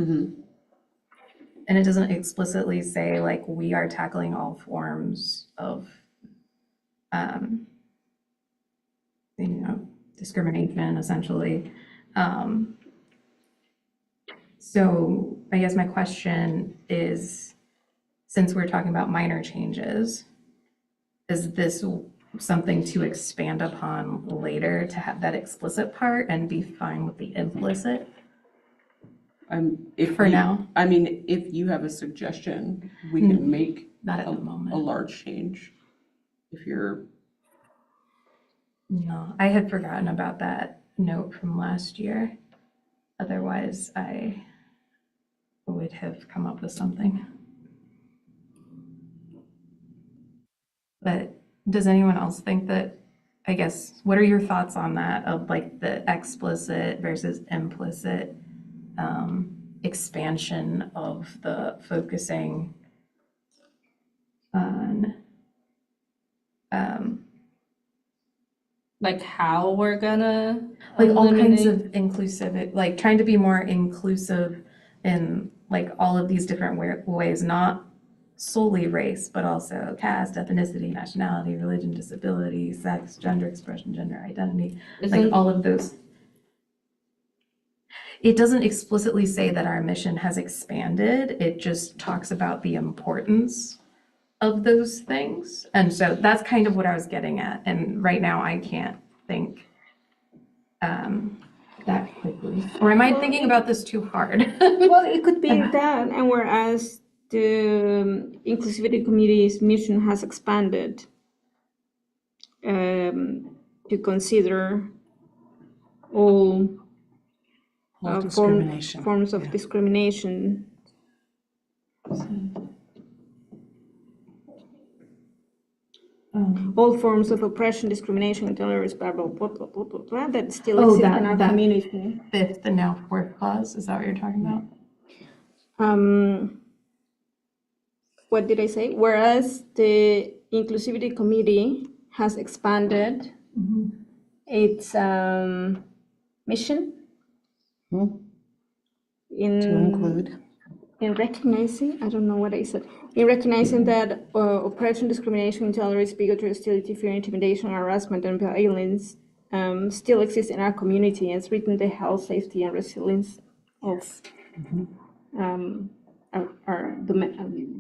and it doesn't explicitly say like we are tackling all forms of discrimination essentially. So I guess my question is, since we're talking about minor changes, is this something to expand upon later to have that explicit part and be fine with the implicit? If For now? I mean, if you have a suggestion, we can make Not at the moment. a large change. If you're, No, I had forgotten about that note from last year. Otherwise, I would have come up with something. But does anyone else think that, I guess, what are your thoughts on that of like the explicit versus implicit expansion of the focusing on Like how we're gonna like all kinds eliminate- of inclusive, like trying to be more inclusive in like all of these different ways, not solely race, but also caste, ethnicity, nationality, religion, disability, sex, gender expression, gender identity, like Isn't- all of those. It doesn't explicitly say that our mission has expanded. It just talks about the importance of those things. And so that's kind of what I was getting at. And right now I can't think that quickly. Or am I thinking about this too hard? Well, it could be that, and whereas the Inclusivity Committee's mission has expanded, to consider all All discrimination. forms of Yeah. discrimination. All forms of oppression, discrimination, intolerance, blah, blah, blah, blah, blah, blah, blah, that still Oh, exist in our that community. fifth and now fourth clause, is that what you're talking about? What did I say? Whereas the Inclusivity Committee has expanded its mission Hmm. in To include. in recognizing, I don't know what I said, in recognizing that oppression, discrimination, intolerance, bigotry, hostility, fear, intimidation, harassment, and violence still exist in our community and threaten the health, safety, and resilience of the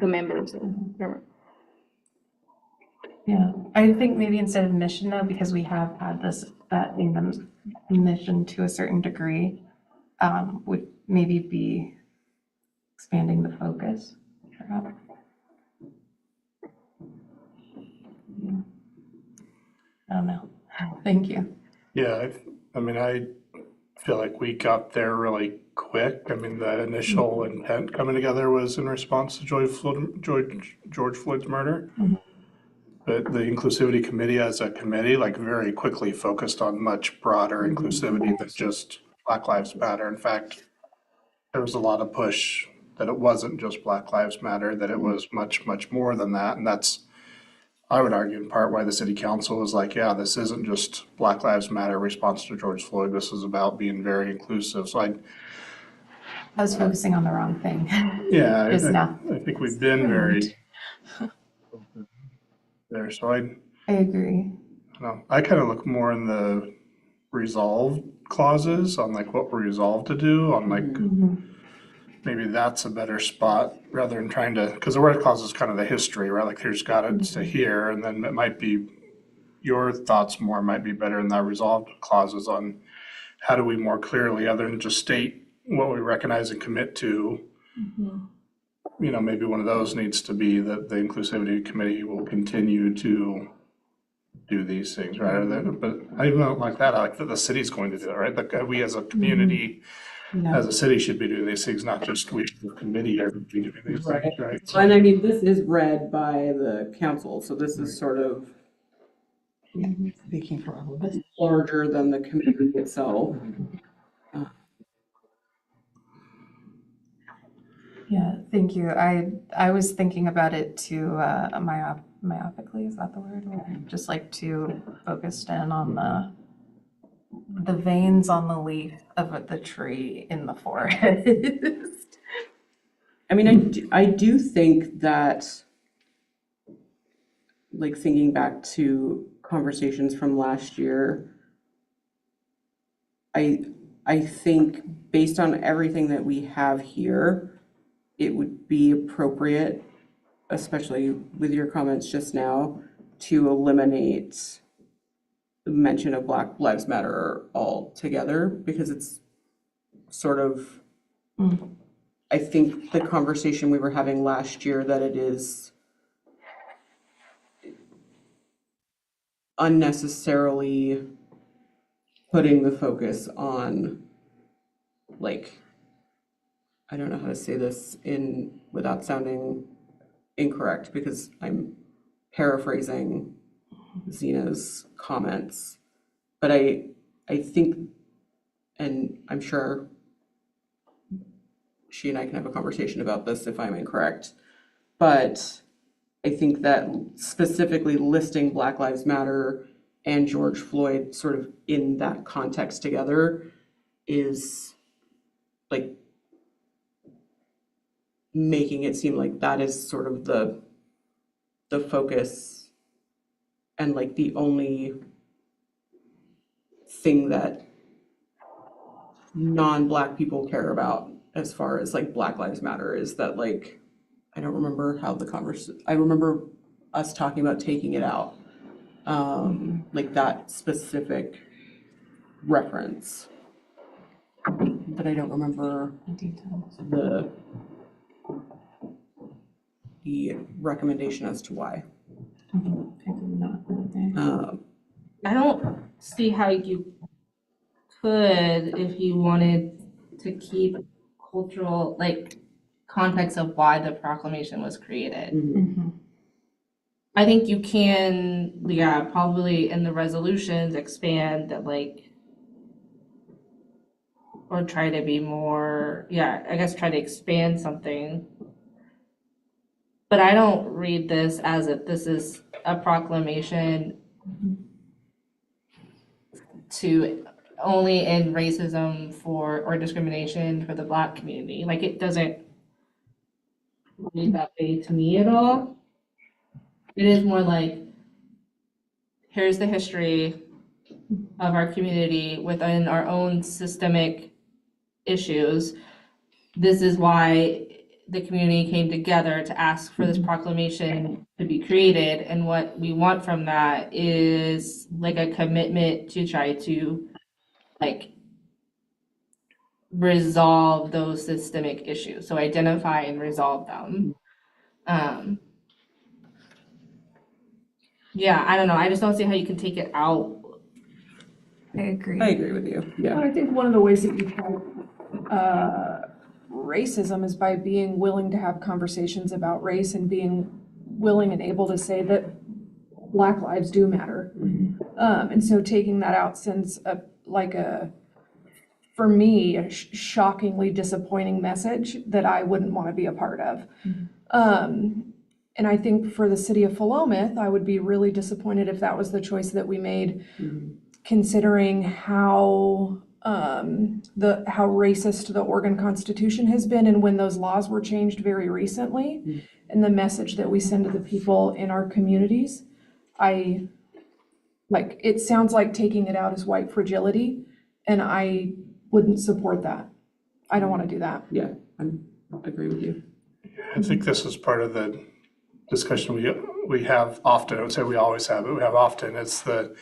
members. Yeah, I think maybe instead of mission though, because we have had that in the mission to a certain degree, would maybe be expanding the focus, perhaps. Yeah. I don't know. Thank you. Yeah, I mean, I feel like we got there really quick. I mean, the initial intent coming together was in response to George Floyd's murder. But the Inclusivity Committee as a committee, like very quickly focused on much broader inclusivity than just Black Lives Matter. In fact, there was a lot of push that it wasn't just Black Lives Matter, that it was much, much more than that. And that's, I would argue in part why the city council was like, yeah, this isn't just Black Lives Matter response to George Floyd. This is about being very inclusive. So I was focusing on the wrong thing. yeah, Just now. I think we've been very there. So I agree. I kind of look more in the resolve clauses on like what we're resolved to do on like maybe that's a better spot rather than trying to, because the word clause is kind of the history, right? Like here's got it to here, and then it might be your thoughts more might be better in that resolved clauses on how do we more clearly, other than just state what we recognize and commit to. You know, maybe one of those needs to be that the Inclusivity Committee will continue to do these things, right? But I even don't like that. I like that the city's going to do it, right? Like we as a community, as a city should be doing these things, not just we, the committee, everybody doing these things, right? And I mean, this is read by the council, so this is sort of Speaking for all of us. larger than the community itself. Yeah, thank you. I was thinking about it too, myopically, is that the word? Just like too focused in on the veins on the leaf of the tree in the forest. I mean, I do think that, like thinking back to conversations from last year, I think based on everything that we have here, it would be appropriate, especially with your comments just now, to eliminate the mention of Black Lives Matter altogether, because it's sort of, I think the conversation we were having last year that it is unnecessarily putting the focus on, like, I don't know how to say this without sounding incorrect, because I'm paraphrasing Zena's comments, but I think, and I'm sure she and I can have a conversation about this if I'm incorrect, but I think that specifically listing Black Lives Matter and George Floyd sort of in that context together is like making it seem like that is sort of the focus and like the only thing that non-Black people care about as far as like Black Lives Matter is that, like, I don't remember how I remember us talking about taking it out, like that specific reference, but I don't remember the recommendation as to why. I don't see how you could if you wanted to keep cultural, like, context of why the proclamation was created. I think you can, yeah, probably in the resolutions expand that, like, or try to be more, yeah, I guess try to expand something. But I don't read this as if this is a proclamation to only end racism for, or discrimination for the Black community. Like, it doesn't read that way to me at all. It is more like, here's the history of our community within our own systemic issues. This is why the community came together to ask for this proclamation to be created. And what we want from that is like a commitment to try to like resolve those systemic issues. So identify and resolve them. Yeah, I don't know. I just don't see how you can take it out. I agree. I agree with you, yeah. Well, I think one of the ways that you fight racism is by being willing to have conversations about race and being willing and able to say that Black lives do matter. And so taking that out sends for me, a shockingly disappointing message that I wouldn't want to be a part of. And I think for the city of Philomath, I would be really disappointed if that was the choice that we made, considering how racist the Oregon Constitution has been, and when those laws were changed very recently, and the message that we send to the people in our communities. It sounds like taking it out is white fragility, and I wouldn't support that. I don't want to do that. Yeah, I agree with you. I think this is part of the discussion we have often. I would say we always have it. We have often. It's the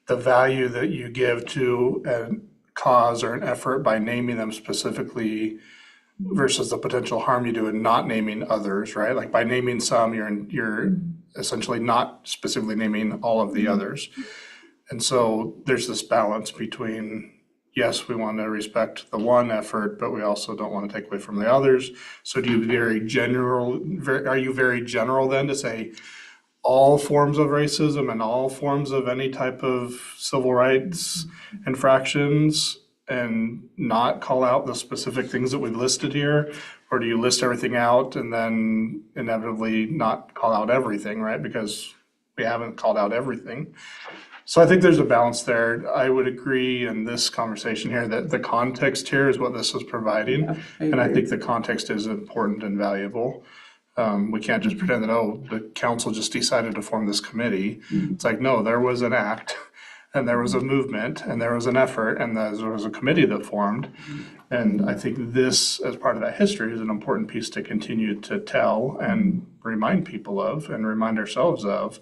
value that you give to a cause or an effort by naming them specifically versus the potential harm you do in not naming others, right? Like by naming some, you're essentially not specifically naming all of the others. And so there's this balance between, yes, we want to respect the one effort, but we also don't want to take away from the others. So are you very general then to say all forms of racism and all forms of any type of civil rights infractions and not call out the specific things that we've listed here? Or do you list everything out and then inevitably not call out everything, right? Because we haven't called out everything. So I think there's a balance there. I would agree in this conversation here that the context here is what this is providing. Yeah, and I agree. think the context is important and valuable. We can't just pretend that, the council just decided to form this committee. It's like, no, there was an act and there was a movement and there was an effort and there was a committee that formed. And I think this, as part of that history, is an important piece to continue to tell and remind people of and remind ourselves of.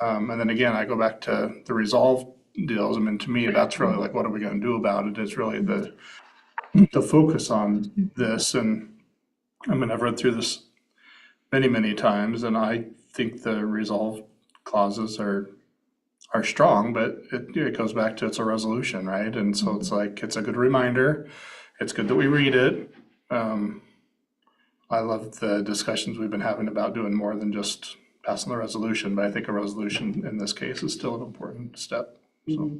And then again, I go back to the resolve deals. I mean, to me, that's really like, what are we going to do about it? It's really the focus on this. And I mean, I've read through this many, many times, and I think the resolve clauses are strong, but it goes back to it's a resolution, right? And so it's like, it's a good reminder. It's good that we read it. I love the discussions we've been having about doing more than just passing the resolution, but I think a resolution in this case is still an important step. So.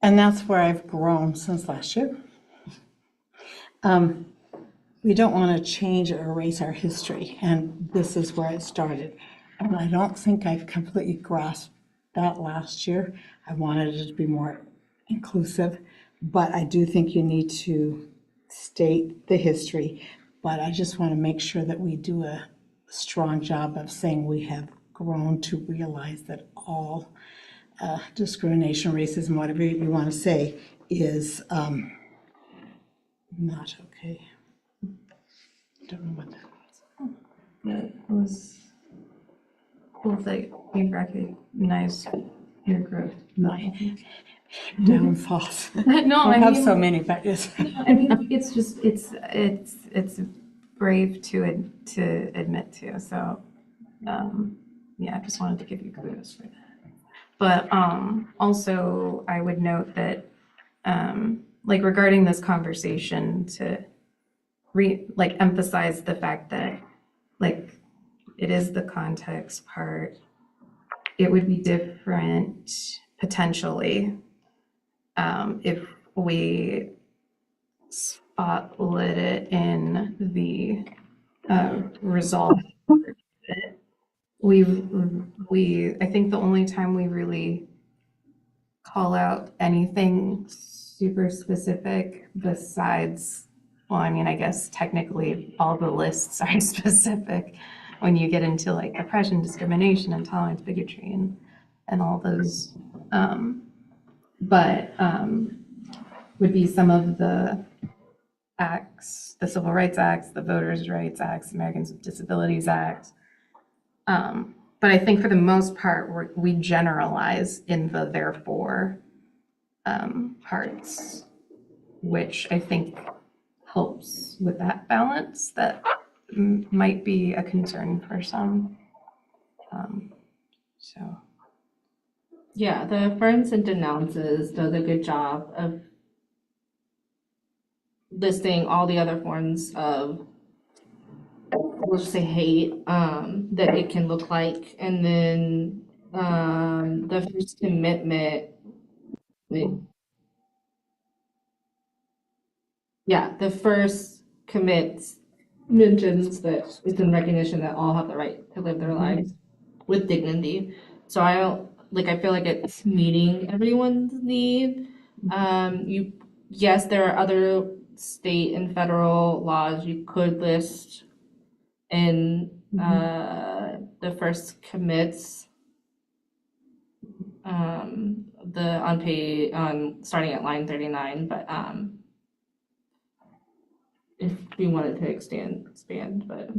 And that's where I've grown since last year. We don't want to change or erase our history, and this is where it started. And I don't think I've completely grasped that last year. I wanted it to be more inclusive, but I do think you need to state the history. But I just want to make sure that we do a strong job of saying we have grown to realize that all discrimination, racism, whatever you want to say, is not okay. I don't know what that was. It was cool that you recognize your growth. My downfalls. No, I I have mean, so many, but yes. I mean, it's just, it's brave to admit to, so, yeah, I just wanted to give you kudos for that. But also I would note that like regarding this conversation to emphasize the fact that like it is the context part. It would be different potentially if we spotlit it in the resolve. I think the only time we really call out anything super specific besides, well, I mean, I guess technically all the lists are specific when you get into like oppression, discrimination, intolerance, bigotry, and all those. But would be some of the acts, the Civil Rights Acts, the Voters' Rights Acts, Americans with Disabilities Act. But I think for the most part, we generalize in the therefore parts, which I think helps with that balance that might be a concern for some. So. Yeah, the affirms and denounces does a good job of listing all the other forms of, we'll just say hate, that it can look like. And then the first commitment, the first commits mentions that it's in recognition that all have the right to live their lives with dignity. So I feel like it's meeting everyone's need. Yes, there are other state and federal laws you could list in the first commits, starting at line 39, but if we wanted to expand, but.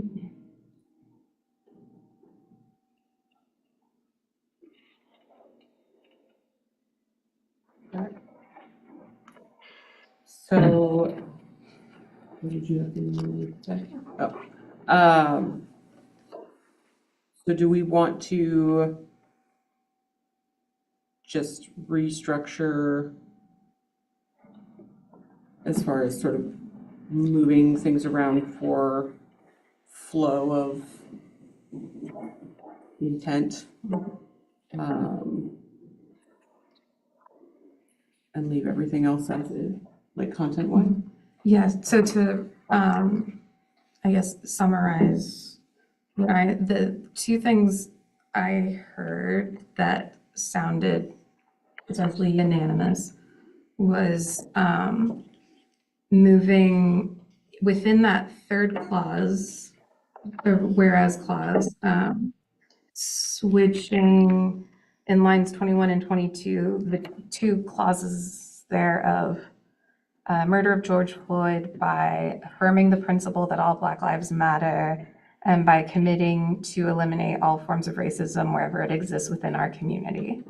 So, what did you have to say? Oh. So do we want to just restructure as far as sort of moving things around for flow of intent? And leave everything else as is, like content-wise? Yes, so to, I guess, summarize, the two things I heard that sounded potentially unanimous was moving within that third clause, or whereas clause, switching in lines 21 and 22, the two clauses there of murder of George Floyd by affirming the principle that all Black lives matter and by committing to eliminate all forms of racism wherever it exists within our community.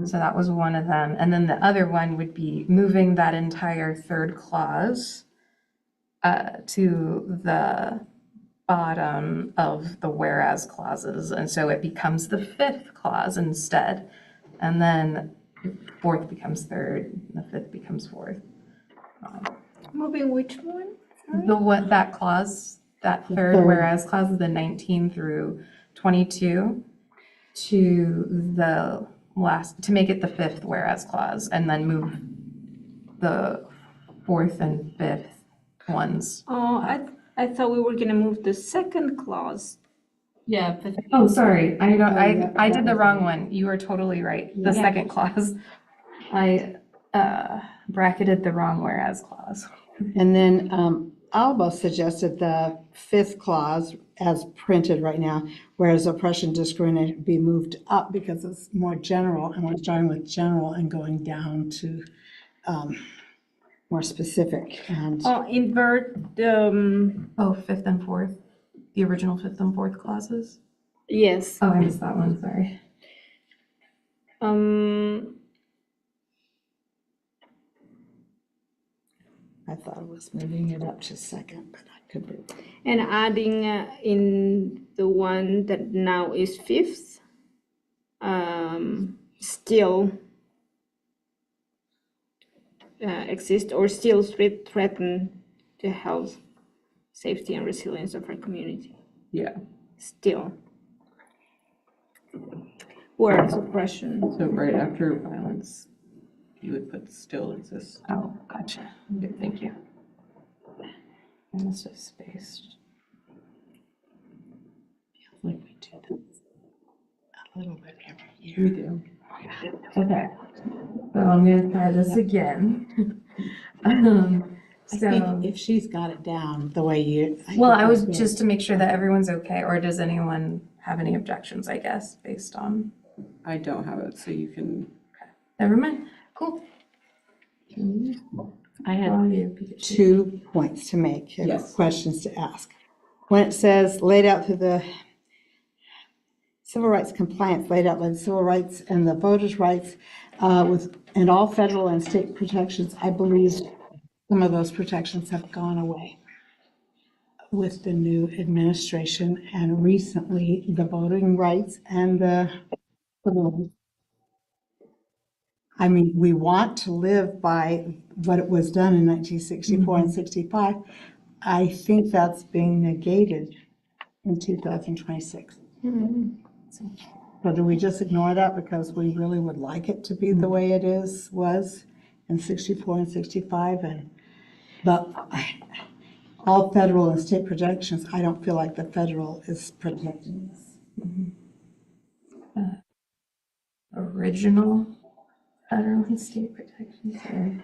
So that was one of them. And then the other one would be moving that entire third clause to the bottom of the whereas clauses. And so it becomes the fifth clause instead. And then fourth becomes third, and the fifth becomes fourth. Moving which one? That clause, that third whereas clause of the 19 through 22 to the last, to make it the fifth whereas clause, and then move the fourth and fifth ones. Oh, I thought we were gonna move the second clause. Yeah. Oh, sorry, I did the wrong one. You are totally right. The second clause. I bracketed the wrong whereas clause. And then Alba suggested the fifth clause as printed right now, whereas oppression, discrimination be moved up because it's more general, and we're starting with general and going down to more specific. And Invert Fifth and fourth, the original fifth and fourth clauses. yes. Oh, I missed that one, sorry. I thought it was moving it up to second, but I could be. And adding in the one that now is fifth. still exist or still threaten the health, safety, and resilience of our community. Yeah, Still. Word suppression. so right after violence, you would put still exists. Oh, gotcha. Good, thank you. I must have spaced. Like we do this a little bit every year. We do. Okay, so I'm gonna try this again. I So, think if she's got it down the way you. well, think I was that's good. just to make sure that everyone's okay, or does anyone have any objections, I guess, based on, I don't have it, so you can. never mind, cool. I had Volume. 2 points to make, and Yes. questions to ask. When it says laid out through the civil rights compliance, laid out by the civil rights and the voters' rights and all federal and state protections, I believe some of those protections have gone away with the new administration and recently the voting rights and the I mean, we want to live by what it was done in 1964 and 65. I think that's being negated in 2026. So do we just ignore that because we really would like it to be the way it was in 64 and 65? But all federal and state protections, I don't feel like the federal is protecting us. Original federal and state protections, or,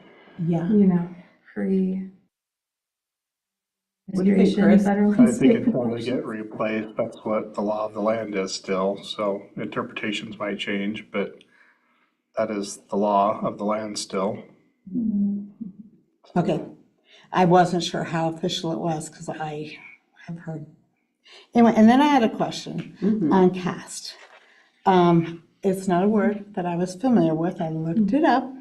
Yeah. free. What do you think, restoration, Chris? federal I and think state it's going to protections. get replaced. That's what the law of the land is still. So interpretations might change, but that is the law of the land still. Okay. I wasn't sure how official it was because I have heard. Anyway, and then I had a question on caste. It's not a word that I was familiar with. I looked it up.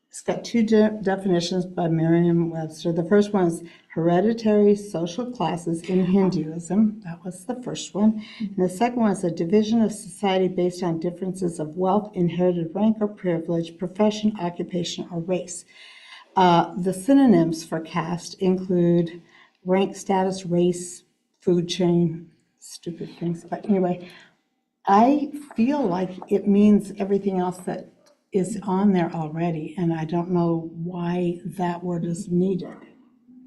It's got 2 definitions by Merriam-Webster. The first one is hereditary social classes in Hinduism. That was the first one. And the second one is a division of society based on differences of wealth, inherited rank or privilege, profession, occupation, or race. The synonyms for caste include rank, status, race, food chain, stupid things. But anyway, I feel like it means everything else that is on there already, and I don't know why that word is needed.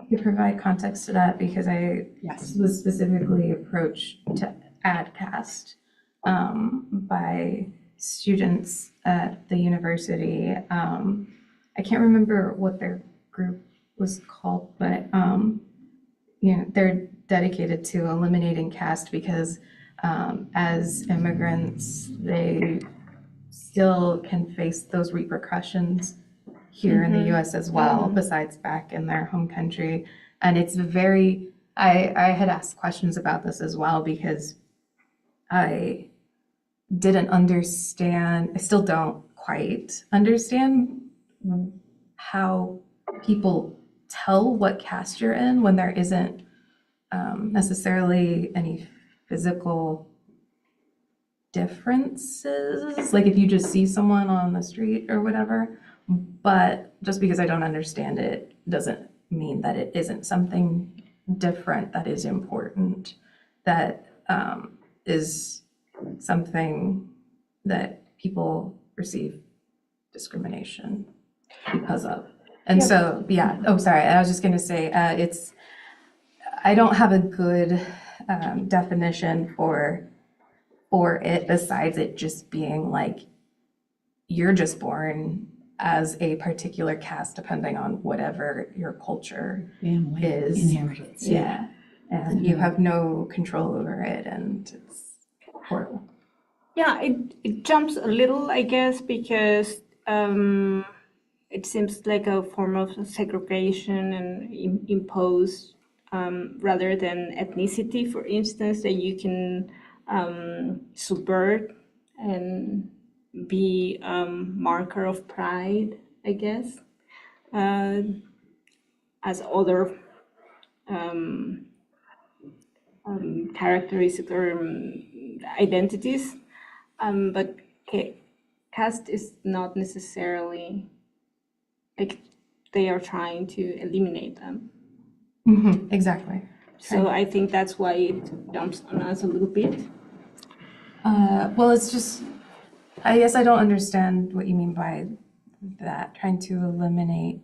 To provide context to that, because I Yes. was specifically approached to add caste by students at the university. I can't remember what their group was called, but they're dedicated to eliminating caste because as immigrants, they still can face those repercussions here in the US as well, besides back in their home country. And it's I had asked questions about this as well because I didn't understand, I still don't quite understand how people tell what caste you're in when there isn't necessarily any physical differences, like if you just see someone on the street or whatever. But just because I don't understand it doesn't mean that it isn't something different that is important, that is something that people receive discrimination because of. And so, yeah, oh, sorry, I was just gonna say, I don't have a good definition for it besides it just being like, you're just born as a particular caste depending on whatever your culture Family is. inheritance. Yeah, and you have no control over it, and it's horrible. Yeah, it jumps a little, I guess, because it seems like a form of segregation and imposed rather than ethnicity, for instance, that you can subvert and be marker of pride, I guess, as other characteristics or identities. But okay, caste is not necessarily like they are trying to eliminate them. Exactly. So I think that's why it jumps on us a little bit. Well, it's just, I guess I don't understand what you mean by that, trying to eliminate.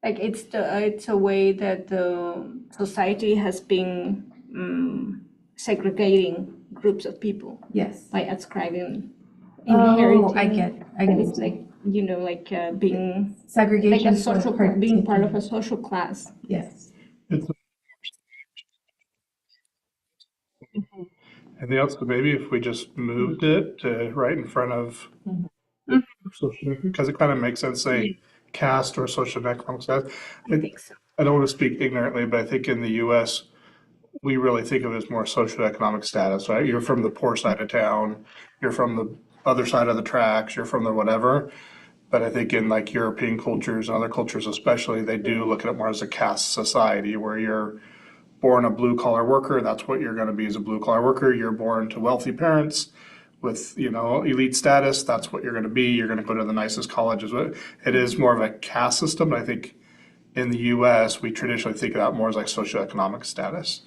Like it's a way that the society has been segregating groups of people Yes. by ascribing Oh, inheriting. I get It's like like being segregation. like a social being part of a social class. Yes. It's, and the also maybe if we just moved it to right in front of because it kind of makes sense, say caste or socioeconomic status. I think so. I don't want to speak ignorantly, but I think in the US, we really think of it as more socioeconomic status, right? You're from the poor side of town, you're from the other side of the tracks, you're from the whatever. But I think in like European cultures and other cultures especially, they do look at it more as a caste society where you're born a blue collar worker, that's what you're going to be as a blue collar worker. You're born to wealthy parents with, elite status, that's what you're going to be. You're going to go to the nicest colleges. It is more of a caste system. And I think in the US, we traditionally think of that more as like socioeconomic status.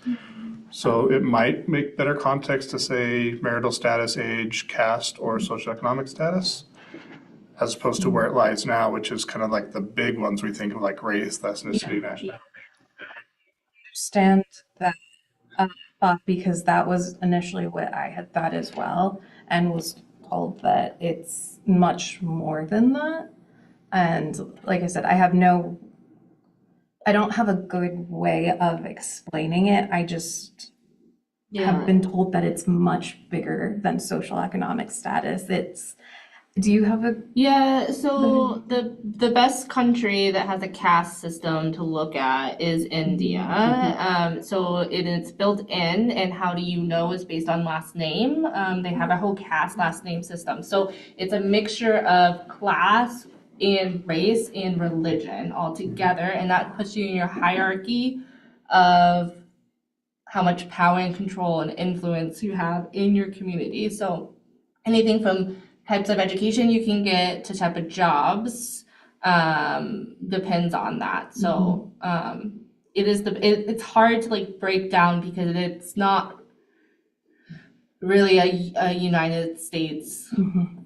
So it might make better context to say marital status, age, caste, or socioeconomic status, as opposed to where it lies now, which is kind of like the big ones we think of like race, ethnicity, nationality. Understand that thought because that was initially what I had thought as well, and was told that it's much more than that. And like I said, I don't have a good way of explaining it. I just have been told that it's much bigger than social economic status. Do you have a? Yeah, so the best country that has a caste system to look at is India. So it's built in, and how do you know is based on last name. They have a whole caste last name system. So it's a mixture of class and race and religion all together, and that puts you in your hierarchy of how much power and control and influence you have in your community. So anything from types of education you can get to type of jobs depends on that. So it's hard to like break down because it's not really a United States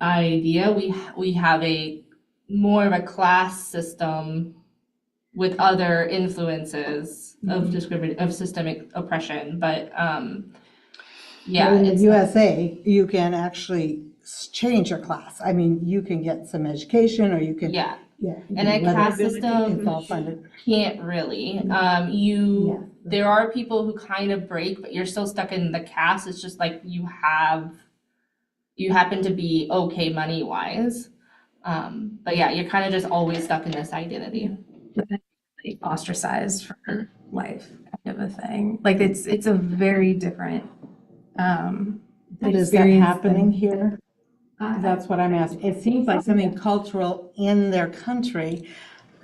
idea. We have a more of a class system with other influences of systemic oppression, but yeah, In the it's USA, you can actually change your class. I mean, you can get some education or you can. yeah. Yeah. And a caste It's system all funded. can't really. There are people who kind of break, but you're still stuck in the caste. It's just like you happen to be okay money wise. But yeah, you're kind of just always stuck in this identity. Ostracized for life kind of a thing. Like it's a very different But is that experience happening than- here? That's what I'm asking. It seems like something cultural in their country,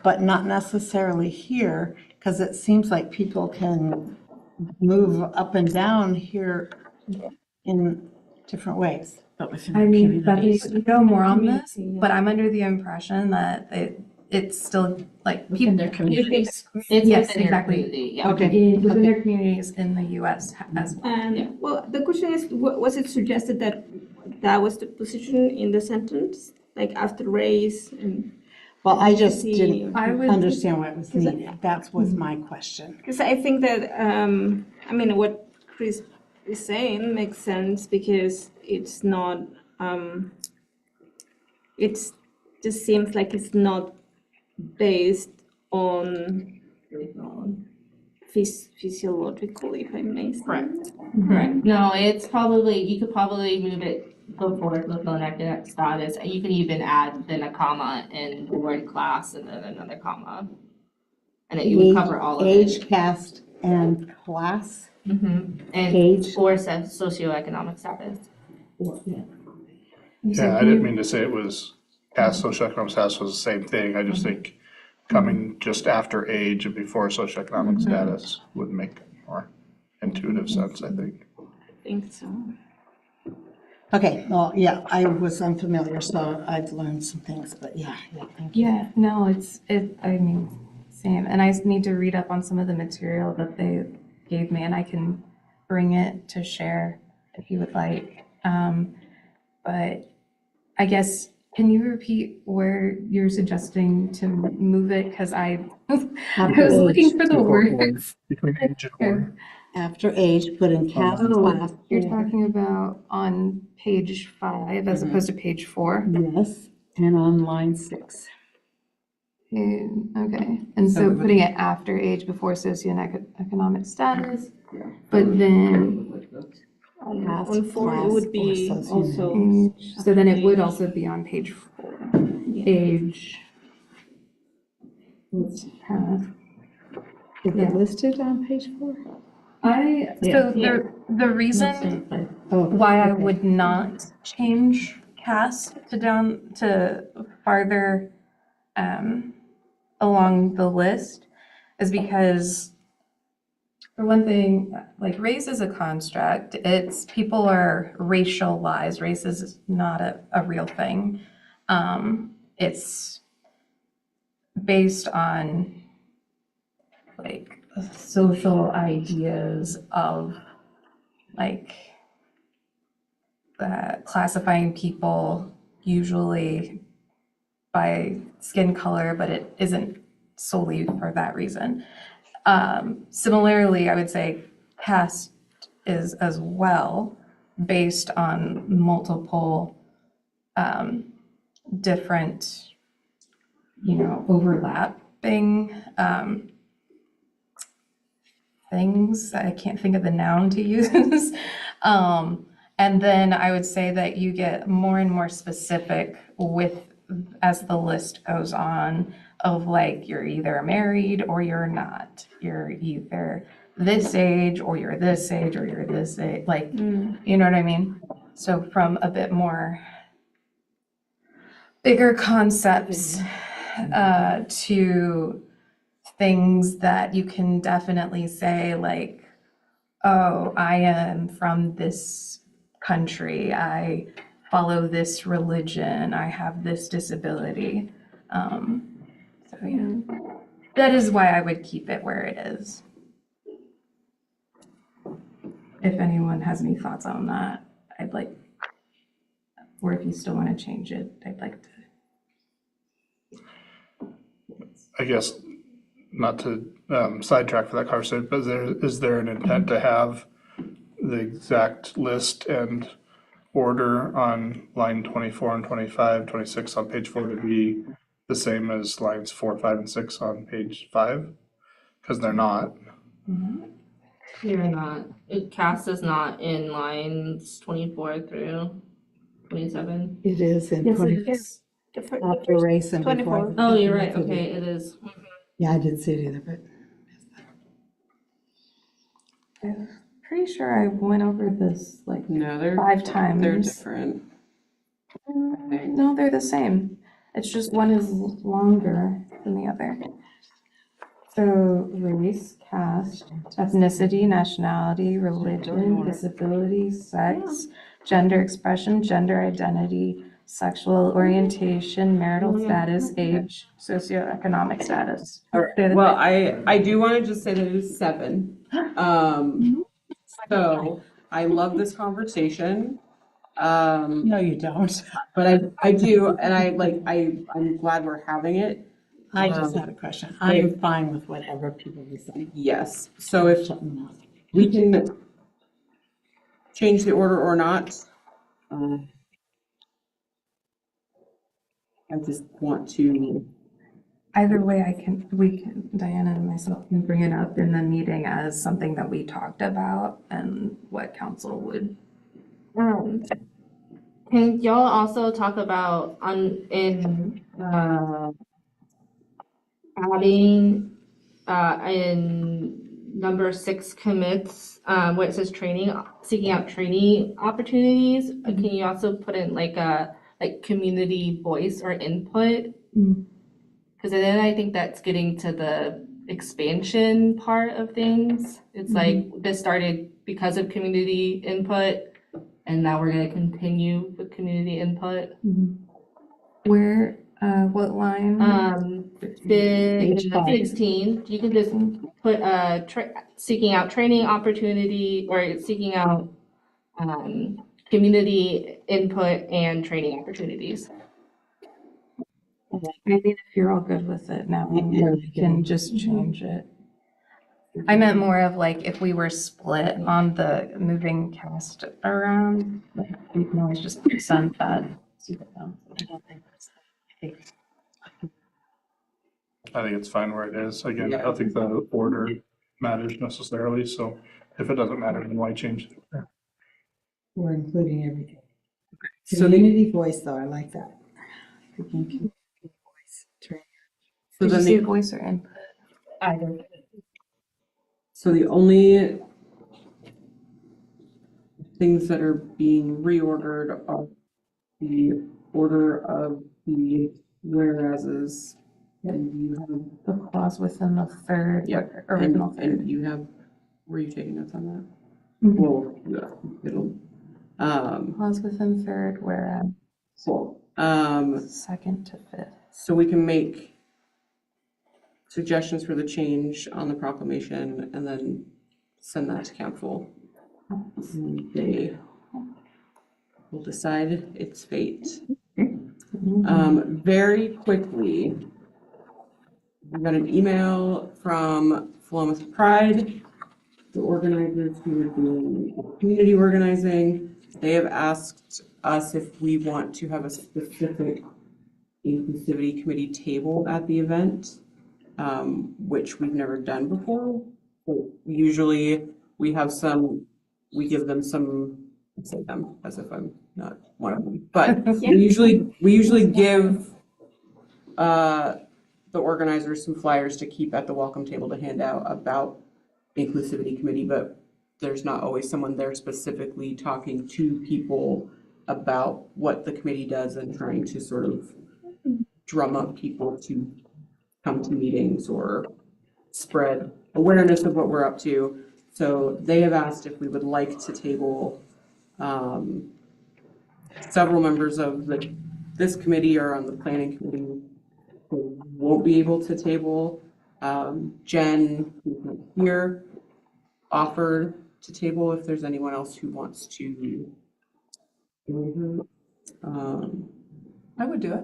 but not necessarily here, because it seems like people can move up and down here in different ways. But within I the mean, Bethany, communities. you know more on this, but I'm under the impression that it's still like people. Their communities. It's Yes, within your exactly. community, yeah. Within their communities in the US as well. And well, the question is, was it suggested that that was the position in the sentence, like after race and? Well, I just See, didn't I would- understand what was needed. That was my question. Because I think that, I mean, what Chris is saying makes sense because it's not, it's just seems like it's not based on physiological, if I may say. Correct. Correct. No, you could probably move it before socioeconomic status. You can even add then a comma in the word class and then another comma. And it would cover all of it. Age, caste, and class. And Age. or socioeconomic status. Yeah, I didn't mean to say it was caste, socioeconomic status was the same thing. I just think coming just after age and before socioeconomic status would make more intuitive sense, I think. I think so. Okay, well, yeah, I was unfamiliar, so I've learned some things, but yeah, thank you. Yeah, no, I mean, same. And I need to read up on some of the material that they gave me, and I can bring it to share if you would like. But I guess, can you repeat where you're suggesting to move it? Because I was looking for the words. Between age and order. After age, put in CAS Oh, class. you're talking about on page 5 as opposed to page 4? Yes, and on line 6. Okay, and so putting it after age before socioeconomic status, but then On 4, it would be also. age, so then it would also be on page 4. Age. Path. Is it listed on page 4? So the reason why I would not change CAS to down to farther along the list is because, for one thing, like race is a construct. People are racialized. Race is not a real thing. It's based on like social ideas of like classifying people usually by skin color, but it isn't solely for that reason. Similarly, I would say caste is as well based on multiple different, overlapping things. I can't think of the noun to use. And then I would say that you get more and more specific as the list goes on of like, you're either married or you're not. You're either this age or you're this age or you're this age. Like, you know what I mean? So from a bit more bigger concepts to things that you can definitely say like, oh, I am from this country, I follow this religion, I have this disability. So yeah, that is why I would keep it where it is. If anyone has any thoughts on that, or if you still want to change it, I'd like to. I guess, not to sidetrack for that conversation, but is there an intent to have the exact list and order on line 24 and 25, 26 on page 4 to be the same as lines 4, 5, and 6 on page 5? Because they're not. You're not, CAS is not in lines 24 through 27. It is in 20, after race and before. Oh, you're right, okay, it is. Yeah, I didn't see it either, but. I'm pretty sure I went over this like No, they're 5 times. They're different. No, they're the same. It's just one is longer than the other. So race, caste, ethnicity, nationality, religion, disability, sex, gender expression, gender identity, sexual orientation, marital status, age, socioeconomic status. They're the Well, I do want to just say that it is 7. So I love this conversation. No, you don't. But I do, and I'm glad we're having it. I just had a question. I'm fine with whatever people decide. Yes, so if we can change the order or not, I just want to. Either way, Diana and myself can bring it up in the meeting as something that we talked about and what council would. Can y'all also talk about adding in number 6 commits, where it says seeking out training opportunities, can you also put in like community voice or input? Because then I think that's getting to the expansion part of things. It's like this started because of community input, and now we're gonna continue with community input. Where, what line? Page 5. 16, you can just put, seeking out training opportunity, or seeking out, community input and training opportunities. I mean, if you're all good with it now, we can just change it. I meant more of like if we were split on the moving cast around, like we can always just send that to them. I think it's fine where it is. Again, I don't think the order matters necessarily, so if it doesn't matter, then why change it? We're including everything. So Community voice, though, I like that. Community voice, training. So Did you then say the, voice or input? Either. so the only things that are being reordered are the order of the whereases. And you have, The clause within the third, Yep. original and third. you have, were you taking notes on that? Mhm. Well, yeah, it'll, Clause within third, whereas cool. second to fifth. So we can make suggestions for the change on the proclamation and then send that to council. And they will decide its fate. Very quickly, I got an email from Philomath Pride, the organizers who are doing community organizing. They have asked us if we want to have a specific Inclusivity Committee table at the event, which we've never done before. So usually we have some, we give them some, I say them as if I'm not one of them, but we usually give the organizers some flyers to keep at the welcome table to hand out about the Inclusivity Committee, but there's not always someone there specifically talking to people about what the committee does and trying to sort of drum up people to come to meetings or spread awareness of what we're up to. So they have asked if we would like to table, several members of this committee are on the planning committee who won't be able to table. Jen, who's not here, offered to table if there's anyone else who wants to. I would do it.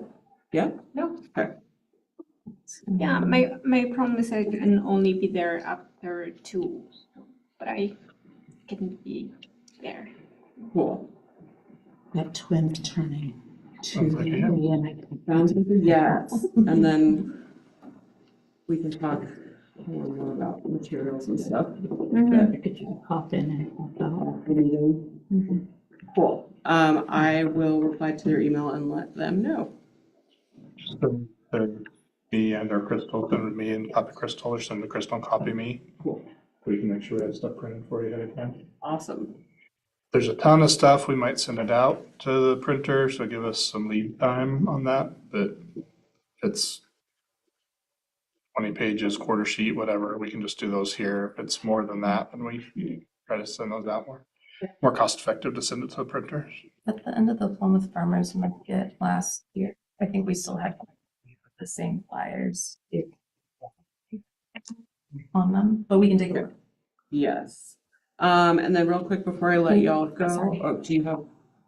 Yeah? No. Okay. Yeah, my problem is I can only be there after 2, but I can be there. Cool. That twin turning to Sounds like a hit. Sounds like a yes. And then we can talk more about materials and stuff. Could you pop in and pop out? Cool. I will reply to their email and let them know. So, me and or Crystal, send me and copy Crystal, or send the Crystal and copy me. Cool. We can make sure we have stuff printed for you ahead of time. Awesome. There's a ton of stuff. We might send it out to the printer, so give us some lead time on that, but if it's 20 pages, quarter sheet, whatever, we can just do those here. If it's more than that, then we try to send those out more cost effective to send it to the printers. At the end of the Plymouth Farmers Market last year, I think we still had the same flyers on them, but we can take a look. Yes. And then real quick before I let y'all go, Sorry. do you have?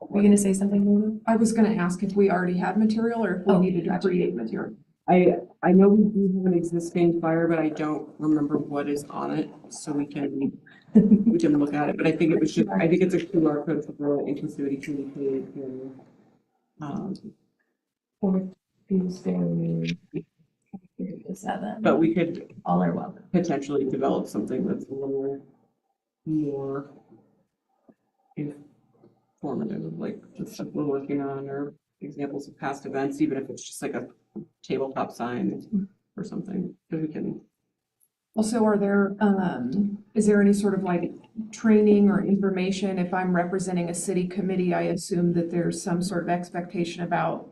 Were you gonna say something, Lulu? I was gonna ask if we already had material or if we Oh, needed to gotcha. create material. I know we do have an existing flyer, but I don't remember what is on it, so we can look at it, but I think it was just, I think it's a QR code for the Inclusivity Committee page and, Or Tuesday, 7. but we could All are welcome. potentially develop something that's a little more informative, like the stuff we're working on or examples of past events, even if it's just like a tabletop sign or something, because we can. Also, are there, is there any sort of like training or information? If I'm representing a city committee, I assume that there's some sort of expectation about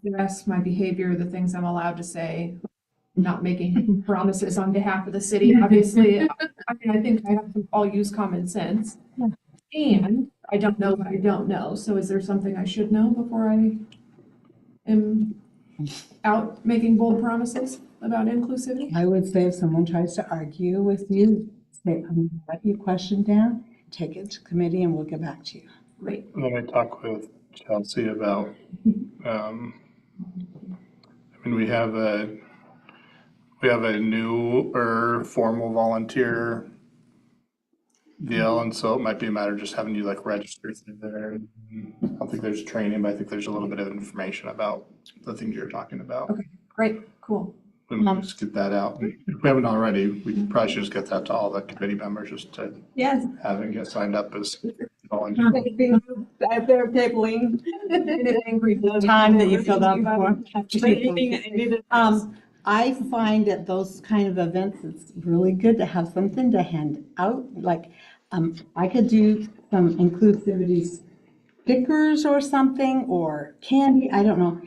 the rest, my behavior, the things I'm allowed to say, not making promises on behalf of the city, obviously. I mean, I think I have to all use common sense. And I don't know what I don't know. So is there something I should know before I am out making bold promises about inclusivity? I would say if someone tries to argue with you, say, I'm gonna write your question down, take it to committee and we'll get back to you. Great. Let me talk with Chelsea about, I mean, we have a newer formal volunteer deal, and so it might be a matter of just having you like register through there. I don't think there's training, but I think there's a little bit of information about the things you're talking about. Okay. Great. Cool. We can just get that out. If we haven't already, we probably should just get that to all the committee members just to Yes. have it get signed up as volunteers. They're tabling. Time that you filled out before. Training. I find at those kind of events, it's really good to have something to hand out. Like, I could do some inclusivity stickers or something, or candy, I don't know,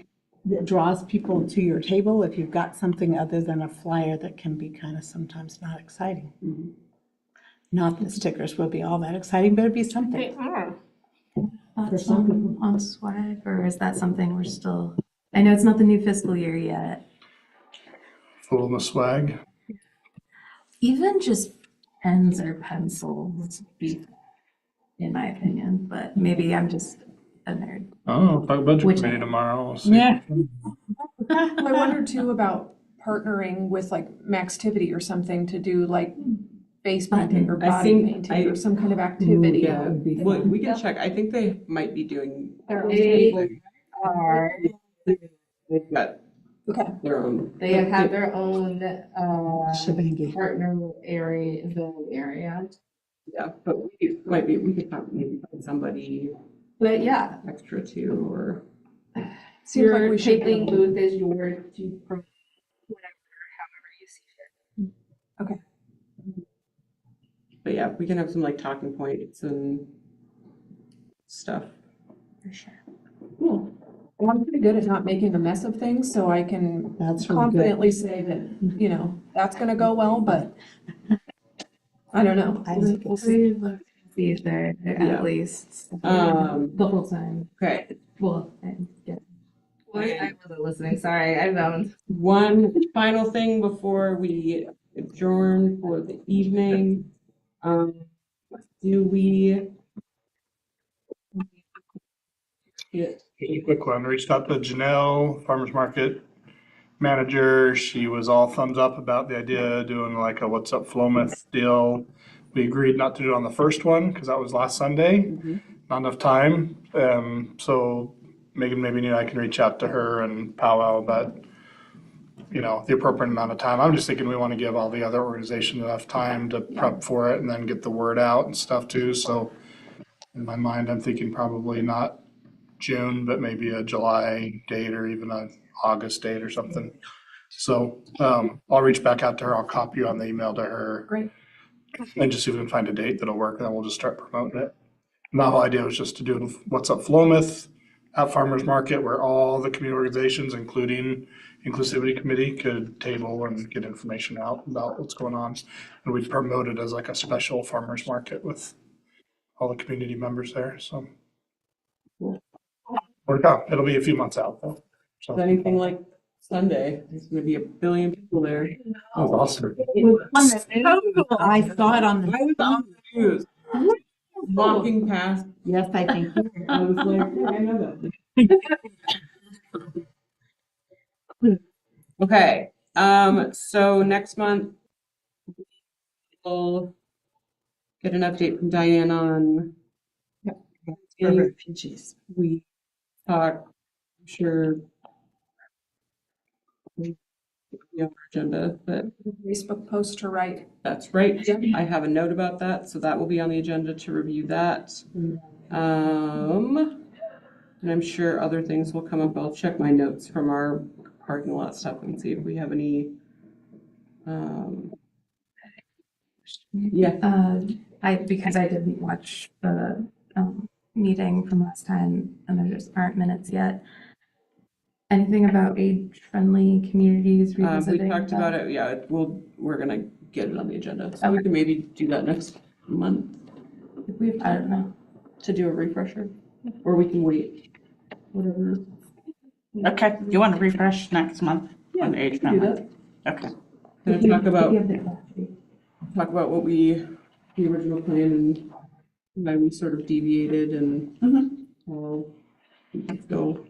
that draws people to your table if you've got something other than a flyer that can be kind of sometimes not exciting. Not that stickers will be all that exciting, but it'd be something. Thoughts on swag, or is that something we're still, I know it's not the new fiscal year yet. Full of the swag. Even just pens or pencils, in my opinion, but maybe I'm just a nerd. Oh, budget Which- committee tomorrow. We'll see. Yeah. I wonder too about partnering with like Maxtivity or something to do like face painting or I body think painting or some kind of activity. Yeah, would be we fun. we can check. I think they might be doing, They are, they've got Okay. their own. they have their own, Shebangy. partner zone area. Yeah, but we could maybe find somebody But yeah, extra too, or. Seems like your we should. taping booth is yours to promote whatever, however you see fit. But yeah, we can have some like talking points and stuff. For sure. Cool. Well, I'm pretty good at not making a mess of things, so I can That's really good. confidently say that, you know, that's gonna go well, but I don't know. I think We'll it's- see. Be there Yeah. at least The whole time. Okay, Well, I get. I wasn't listening, sorry, I don't. one final thing before we adjourn for the evening. Do we? Just a quick one. Reached out to Janelle, farmer's market manager. She was all thumbs up about the idea of doing like a What's Up Philomath deal. We agreed not to do it on the first one because that was last Sunday. Not enough time. So Megan, maybe you and I can reach out to her and powwow about, you know, the appropriate amount of time. I'm just thinking we want to give all the other organizations enough time to prep for it and then get the word out and stuff too. So in my mind, I'm thinking probably not June, but maybe a July date or even an August date or something. So I'll reach back out to her. I'll copy you on the email to her. Great. And just see if we can find a date that'll work, and then we'll just start promoting it. And the whole idea was just to do What's Up Philomath at Farmers Market, where all the community organizations, including Inclusivity Committee, could table and get information out about what's going on. And we promote it as like a special farmers market with all the community members there, so. Work out. It'll be a few months out though. So Is anything like Sunday? There's gonna be a billion people there. that was awesome. I saw it on I the, was on the news. Walking past, yes, I think. I was like, yeah, I know that. Okay, so next month we'll get an update from Diane on. For refugees. We talk, I'm sure. We have our agenda, but Facebook post to write. that's right. I have a note about that, so that will be on the agenda to review that. And I'm sure other things will come up. I'll check my notes from our parking lot stuff and see if we have any. Yeah, Because I didn't watch the meeting from last time and there just aren't minutes yet. Anything about age-friendly communities we revisiting? talked about it. Yeah, we're gonna get it on the agenda, so we can maybe do that next month. If we have, I don't know. to do a refresher, or we can wait, whatever. Okay, you want to refresh next month on age Do friendly? that. Okay. Then talk about what we, the original plan and why we sort of deviated and how we could go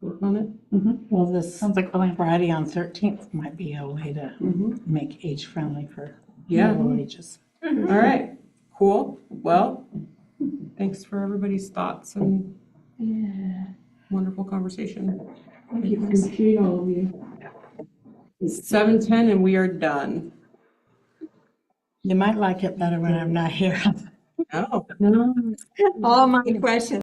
work on it. Well, this Sounds like William. Friday on 13th might be a way to make age-friendly for Yeah. all ages. All right, cool. Well, thanks for everybody's thoughts and wonderful conversation. Thank you. Appreciate all of you. It's 7:10 and we are done. You might like it better when I'm not here. Oh. All my questions.